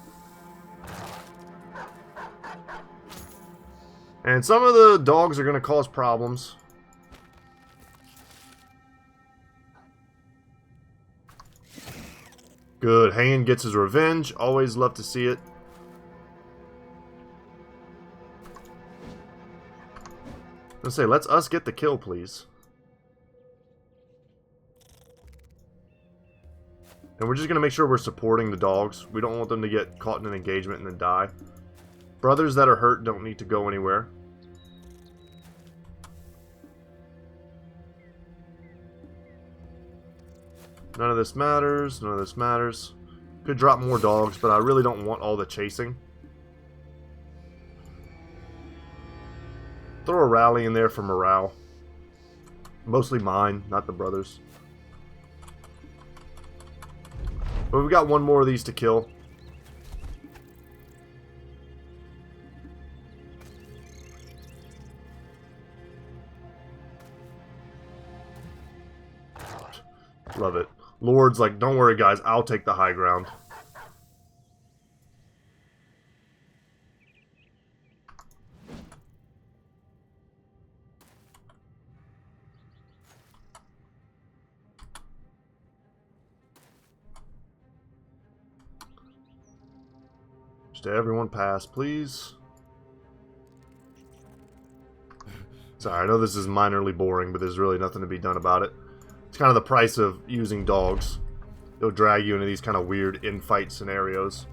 And some of the dogs are going to cause problems. Good. Hayen gets his revenge. Always love to see it. Let's say, let's us get the kill, please. And we're just going to make sure we're supporting the dogs. We don't want them to get caught in an engagement and then die. Brothers that are hurt don't need to go anywhere. None of this matters. None of this matters. Could drop more dogs, but I really don't want all the chasing. Throw a rally in there for morale. Mostly mine, not the brothers. But we've got one more of these to kill. Love it. Lord's like, don't worry guys, I'll take the high ground. Just everyone pass, please. Sorry, I know this is minorly boring, but there's really nothing to be done about it. It's kind of the price of using dogs. They'll drag you into these kind of weird in-fight scenarios.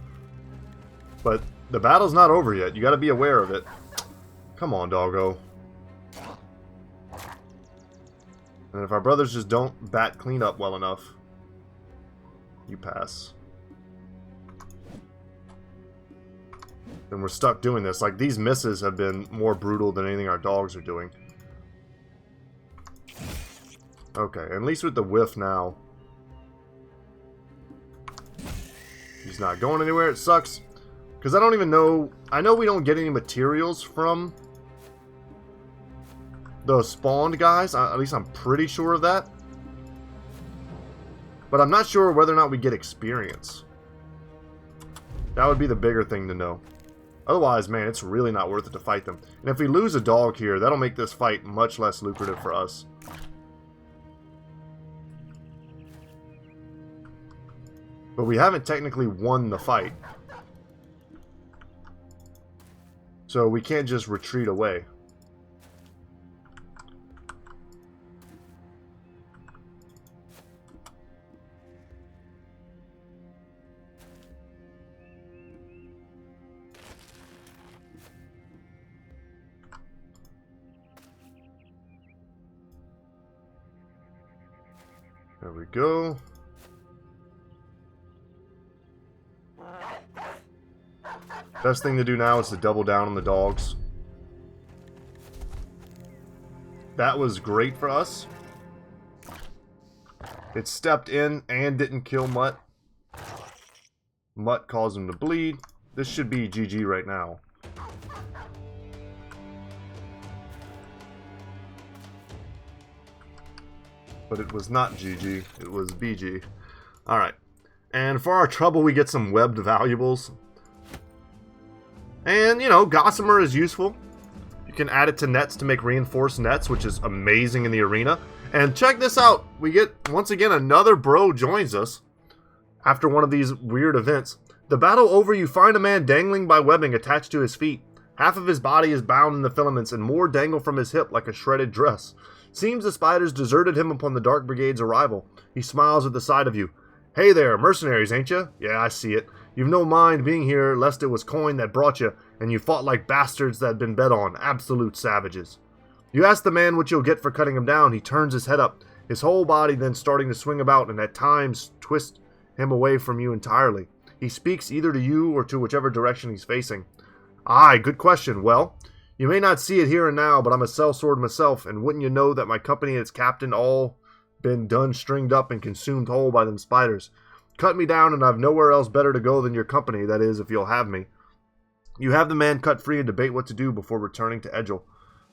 But the battle's not over yet. You got to be aware of it. Come on, Doggo. And if our brothers just don't bat clean up well enough, you pass. Then we're stuck doing this. Like, these misses have been more brutal than anything our dogs are doing. Okay, at least with the whiff now. He's not going anywhere. It sucks. Because I don't even know... I know we don't get any materials from the spawned guys. At least I'm pretty sure of that. But I'm not sure whether or not we get experience. That would be the bigger thing to know. Otherwise, man, it's really not worth it to fight them. And if we lose a dog here, that'll make this fight much less lucrative for us. But we haven't technically won the fight. So we can't just retreat away. There we go. Best thing to do now is to double down on the dogs. That was great for us. It stepped in and didn't kill Mutt. Mutt caused him to bleed. This should be GG right now. But it was not GG, it was BG. Alright. And for our trouble, we get some webbed valuables. And, you know, Gossamer is useful. You can add it to nets to make reinforced nets, which is amazing in the arena. And check this out. We get, once again, another bro joins us after one of these weird events. The battle over, you find a man dangling by webbing attached to his feet. Half of his body is bound in the filaments and more dangle from his hip like a shredded dress. Seems the spiders deserted him upon the Dark Brigade's arrival. He smiles at the sight of you. Hey there, mercenaries, ain't ya? Yeah, I see it. You've no mind being here, lest it was coin that brought you, and you fought like bastards that had been bet on, absolute savages. You ask the man what you'll get for cutting him down. He turns his head up, his whole body then starting to swing about, and at times twist him away from you entirely. He speaks either to you or to whichever direction he's facing. Aye, good question. Well, you may not see it here and now, but I'm a sellsword myself, and wouldn't you know that my company and its captain all been done stringed up and consumed whole by them spiders. Cut me down, and I've nowhere else better to go than your company, that is, if you'll have me. You have the man cut free and debate what to do before returning to Edgel.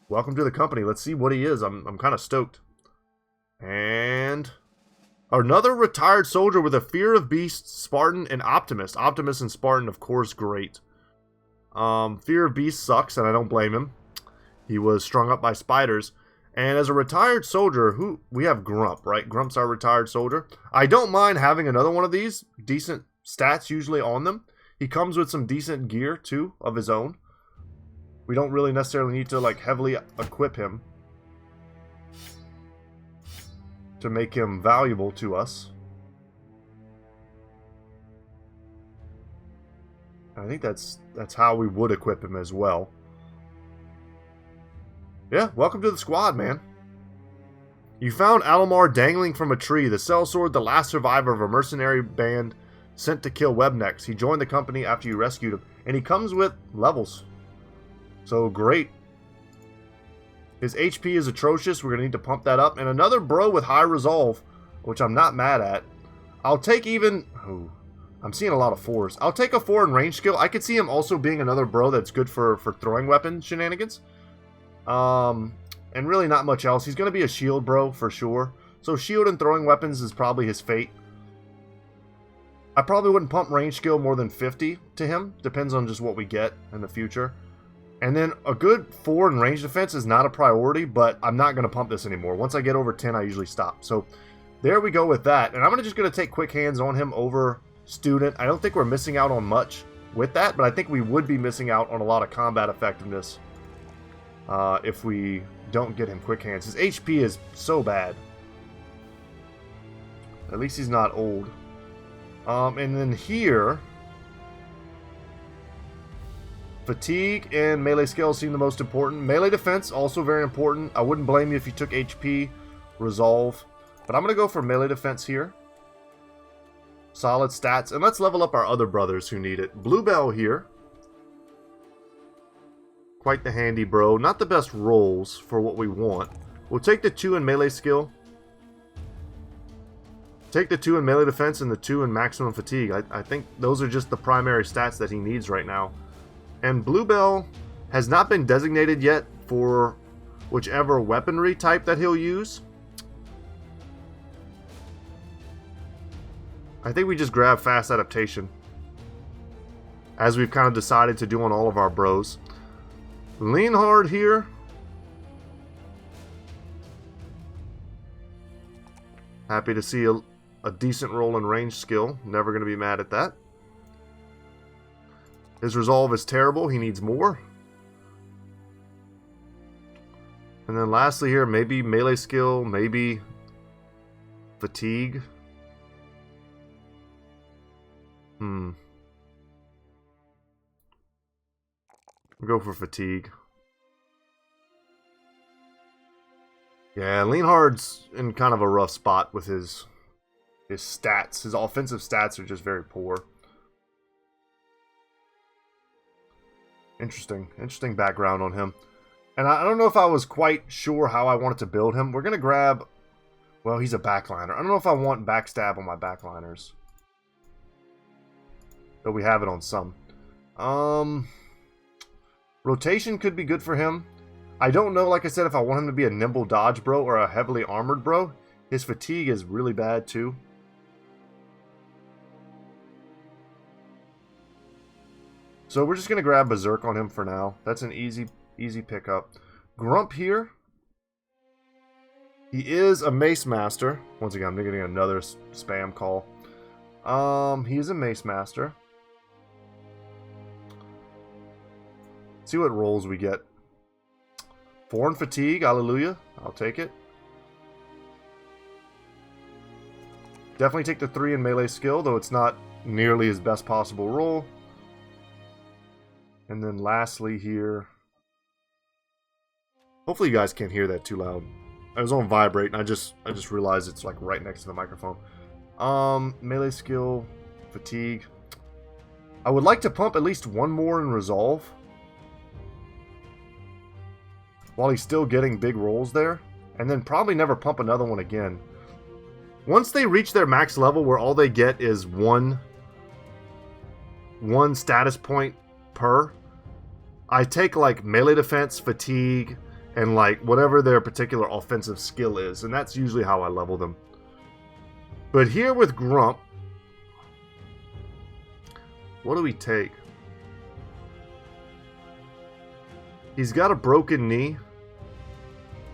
Welcome to the company. Let's see what he is. I'm kind of stoked. And another retired soldier with a fear of beasts, Spartan, and Optimist. Optimist and Spartan, of course, great. Fear of beasts sucks, and I don't blame him. He was strung up by spiders. And as a retired soldier, we have Grump, right? Grump's our retired soldier. I don't mind having another one of these. Decent stats usually on them. He comes with some decent gear, too, of his own. We don't really necessarily need to, like, heavily equip him to make him valuable to us. I think that's how we would equip him as well. Yeah, welcome to the squad, man. You found Alomar dangling from a tree, the sellsword, the last survivor of a mercenary band sent to kill Webnecks. He joined the company after you rescued him, and he comes with levels. So, great. His HP is atrocious. We're going to need to pump that up. And another bro with high resolve, which I'm not mad at. I'll take even... Oh, I'm seeing a lot of 4s. I'll take a 4 in range skill. I could see him also being another bro that's good for throwing weapon shenanigans. And really not much else. He's going to be a shield bro for sure. So shield and throwing weapons is probably his fate. I probably wouldn't pump range skill more than 50 to him. Depends on just what we get in the future. And then a good 4 in range defense is not a priority, but I'm not going to pump this anymore. Once I get over 10, I usually stop. So there we go with that. And I'm just going to take quick hands on him over student. I don't think we're missing out on much with that, but I think we would be missing out on a lot of combat effectiveness if we don't get him quick hands. His HP is so bad. At least he's not old. And then here, fatigue and melee skills seem the most important. Melee defense, also very important. I wouldn't blame you if you took HP, resolve. But I'm going to go for melee defense here. Solid stats. And let's level up our other brothers who need it. Bluebell here. Quite the handy bro. Not the best rolls for what we want. We'll take the 2 in melee skill. Take the 2 in melee defense and the 2 in maximum fatigue. I think those are just the primary stats that he needs right now. And Bluebell has not been designated yet for whichever weaponry type that he'll use. I think we just grab fast adaptation, as we've kind of decided to do on all of our bros. Lean hard here. Happy to see a decent roll in range skill. Never going to be mad at that. His resolve is terrible. He needs more. And then lastly here, maybe melee skill, maybe fatigue. We'll go for fatigue. Yeah, Leanhard's in kind of a rough spot with his stats. His offensive stats are just very poor. Interesting background on him. And I don't know if I was quite sure how I wanted to build him. We're going to grab... Well, he's a backliner. I don't know if I want backstab on my backliners. But we have it on some. Rotation could be good for him. I don't know, like I said, if I want him to be a nimble dodge bro or a heavily armored bro. His fatigue is really bad too. So we're just going to grab Berserk on him for now. That's an easy pickup. Grump here. He is a Mace Master. Once again, I'm getting another spam call. He is a Mace Master. See what rolls we get. 4 in fatigue, hallelujah. I'll take it. Definitely take the 3 in melee skill, though it's not nearly his best possible roll. And then lastly here. Hopefully you guys can't hear that too loud. I was on vibrate and I just realized it's like right next to the microphone. Melee skill, fatigue. I would like to pump at least 1 more in resolve, while he's still getting big rolls there. And then probably never pump another one again. Once they reach their max level where all they get is one status point per, I take like melee defense, fatigue, and like whatever their particular offensive skill is. And that's usually how I level them. But here with Grump, what do we take? He's got a broken knee,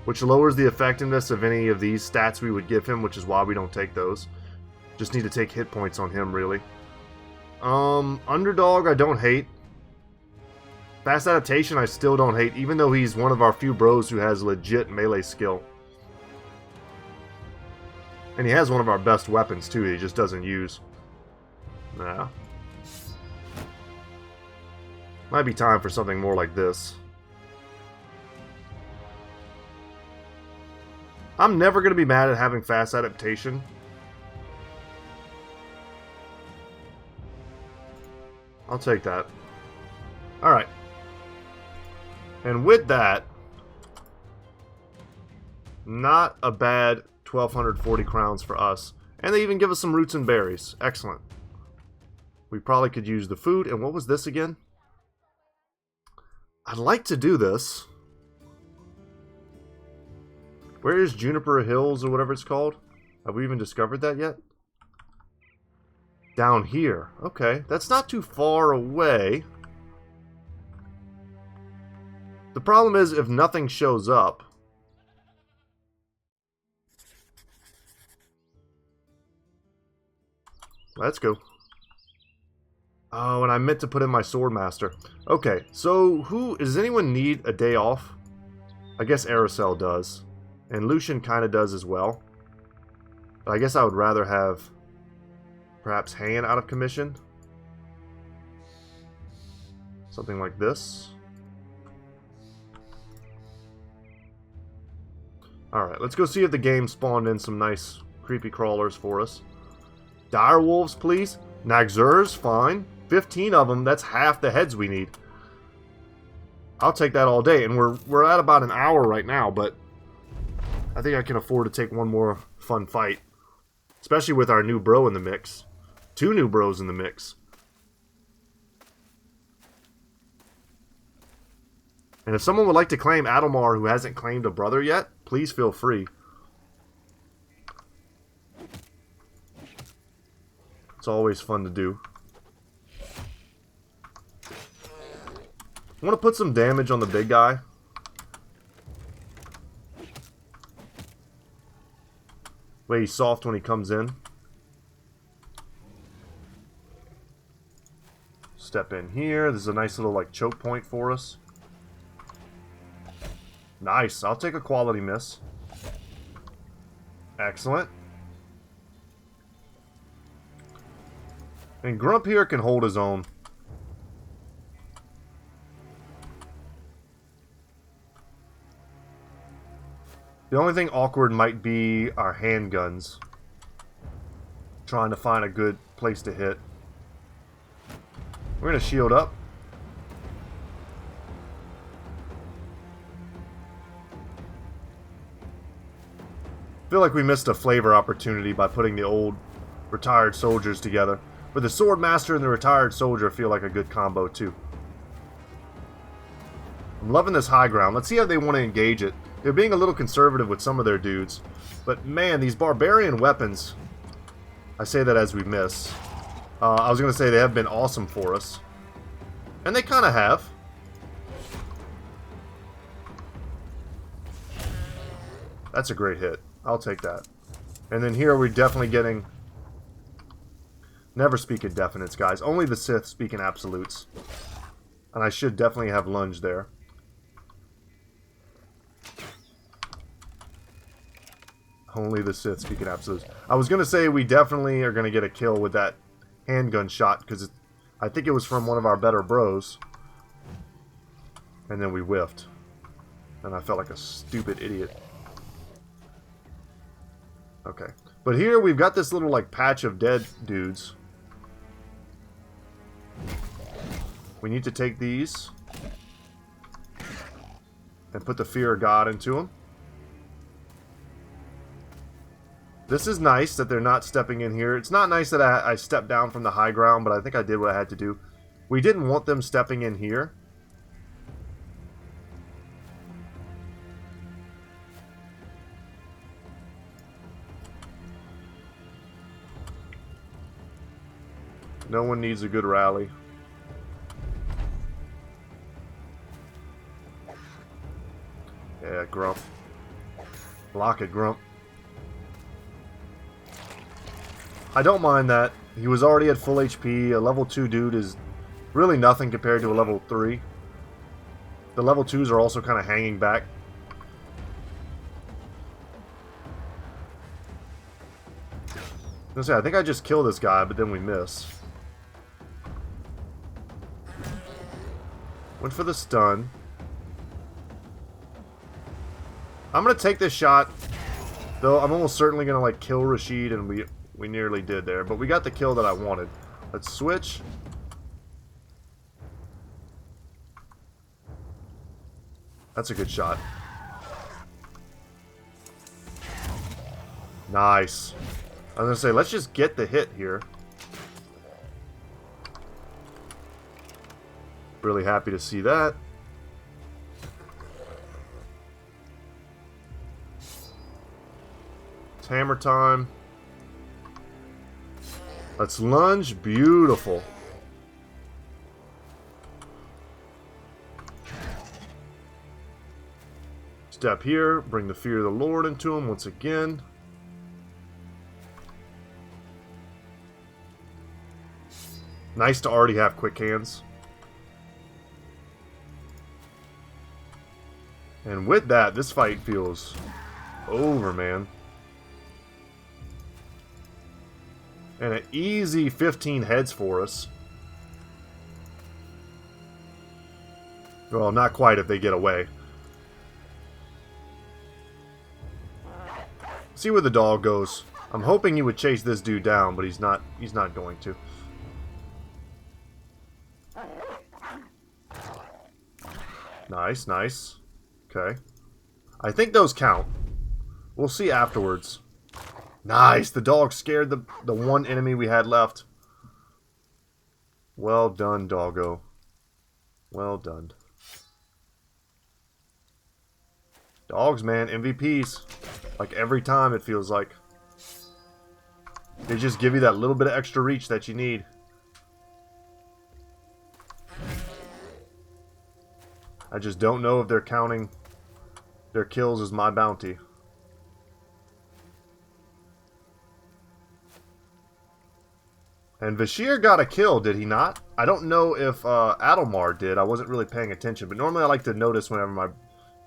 which lowers the effectiveness of any of these stats we would give him, which is why we don't take those. Just need to take hit points on him, really. Underdog, I don't hate. Fast adaptation, I still don't hate, even though he's one of our few bros who has legit melee skill. And he has one of our best weapons, too, he just doesn't use. Nah. Might be time for something more like this. I'm never going to be mad at having fast adaptation. I'll take that. Alright. And with that, not a bad 1,240 crowns for us. And they even give us some roots and berries. Excellent. We probably could use the food. And what was this again? I'd like to do this. Where is Juniper Hills or whatever it's called? Have we even discovered that yet? Down here. Okay, that's not too far away. The problem is if nothing shows up. Let's go. Oh, and I meant to put in my Swordmaster. Okay, so does anyone need a day off? I guess Aracel does. And Lucian kind of does as well. But I guess I would rather have perhaps Han out of commission. Something like this. Alright, let's go see if the game spawned in some nice creepy crawlers for us. Direwolves, please. Nagzurs, fine. 15 of them, that's half the heads we need. I'll take that all day. And we're at about an hour right now, but I think I can afford to take one more fun fight. Especially with our new bro in the mix. 2 new bros in the mix. And if someone would like to claim Adelmar who hasn't claimed a brother yet, please feel free. It's always fun to do. I want to put some damage on the big guy. Way he's soft when he comes in. Step in here. This is a nice little like choke point for us. Nice. I'll take a quality miss. Excellent. And Grump here can hold his own. The only thing awkward might be our handguns. Trying to find a good place to hit. We're going to shield up. I feel like we missed a flavor opportunity by putting the old retired soldiers together. But the Swordmaster and the retired soldier feel like a good combo too. I'm loving this high ground. Let's see how they want to engage it. They're being a little conservative with some of their dudes. But man, these barbarian weapons, I say that as we miss. I was going to say they have been awesome for us. And they kind of have. That's a great hit. I'll take that. And then here we're definitely getting... Never speak in definites, guys. Only the Sith speak in absolutes. And I should definitely have lunge there. Only the Sith speak in absolutes. I was going to say we definitely are going to get a kill with that handgun shot, because I think it was from one of our better bros. And then we whiffed. And I felt like a stupid idiot. Okay. But here we've got this little like patch of dead dudes. We need to take these and put the Fear of God into them. This is nice that they're not stepping in here. It's not nice that I stepped down from the high ground, but I think I did what I had to do. We didn't want them stepping in here. No one needs a good rally. Yeah, Grump. Block it, Grump. I don't mind that. He was already at full HP. A level 2 dude is really nothing compared to a level 3. The level 2s are also kind of hanging back. I think I just killed this guy, but then we miss. Went for the stun. I'm going to take this shot. Though I'm almost certainly going to like kill Rashid, and we nearly did there. But we got the kill that I wanted. Let's switch. That's a good shot. Nice. I was going to say, let's just get the hit here. Really happy to see that. It's hammer time. Let's lunge. Beautiful. Step here. Bring the Fear of the Lord into him once again. Nice to already have quick hands. And with that, this fight feels over, man. And an easy 15 heads for us. Well, not quite if they get away. See where the dog goes. I'm hoping he would chase this dude down, but he's not going to. Nice, nice. Okay. I think those count. We'll see afterwards. Nice! The dog scared the one enemy we had left. Well done, Doggo. Well done. Dogs, man. MVPs. Like every time, it feels like. They just give you that little bit of extra reach that you need. I just don't know if they're counting their kills as my bounty. And Vashir got a kill, did he not? I don't know if Adelmar did. I wasn't really paying attention. But normally I like to notice whenever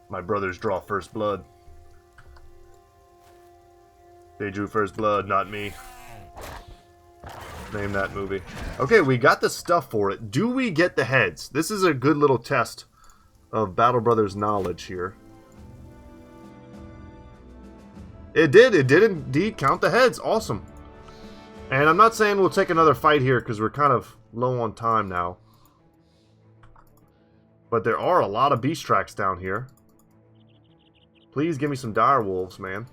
my brothers draw first blood. They drew first blood, not me. Name that movie. Okay, we got the stuff for it. Do we get the heads? This is a good little test of Battle Brothers knowledge here. It did indeed count the heads. Awesome. And I'm not saying we'll take another fight here because we're kind of low on time now. But there are a lot of beast tracks down here. Please give me some dire wolves, man.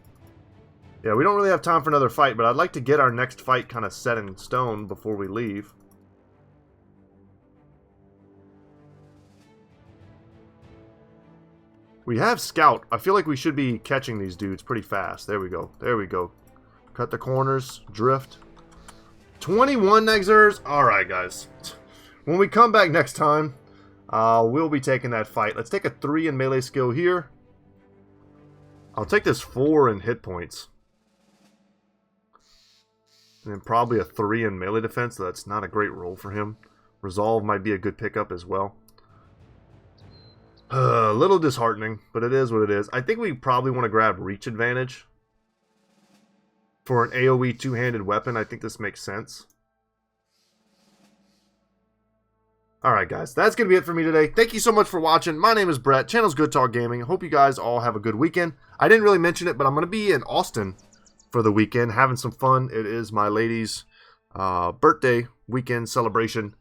Yeah, we don't really have time for another fight, but I'd like to get our next fight kind of set in stone before we leave. We have Scout. I feel like we should be catching these dudes pretty fast. There we go. There we go. Cut the corners. Drift. 21 Nexers. Alright, guys. When we come back next time, we'll be taking that fight. Let's take a 3 in melee skill here. I'll take this 4 in hit points. And then probably a 3 in melee defense. So that's not a great roll for him. Resolve might be a good pickup as well. A little disheartening, but it is what it is. I think we probably want to grab reach advantage. For an AoE two-handed weapon, I think this makes sense. Alright guys, that's going to be it for me today. Thank you so much for watching. My name is Brett. Channel's Good Talk Gaming. Hope you guys all have a good weekend. I didn't really mention it, but I'm going to be in Austin for the weekend, having some fun. It is my lady's birthday weekend celebration,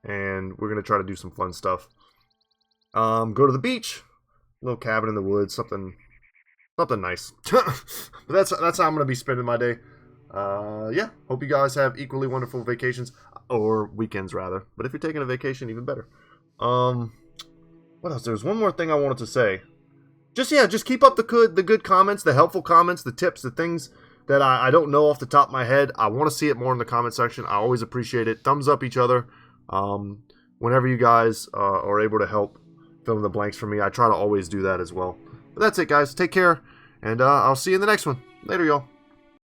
and we're going to try to do some fun stuff. Go to the beach, little cabin in the woods, something nice. But that's how I'm gonna be spending my day. Yeah, hope you guys have equally wonderful vacations, or weekends rather. But if you're taking a vacation, even better. What else? There's one more thing I wanted to say. Just keep up the good comments, the helpful comments, the tips, the things that I don't know off the top of my head. I want to see it more in the comment section. I always appreciate it. Thumbs up each other. Whenever you guys are able to help fill in the blanks for me, I try to always do that as well. But that's it, guys. Take care, and I'll see you in the next one. Later, y'all.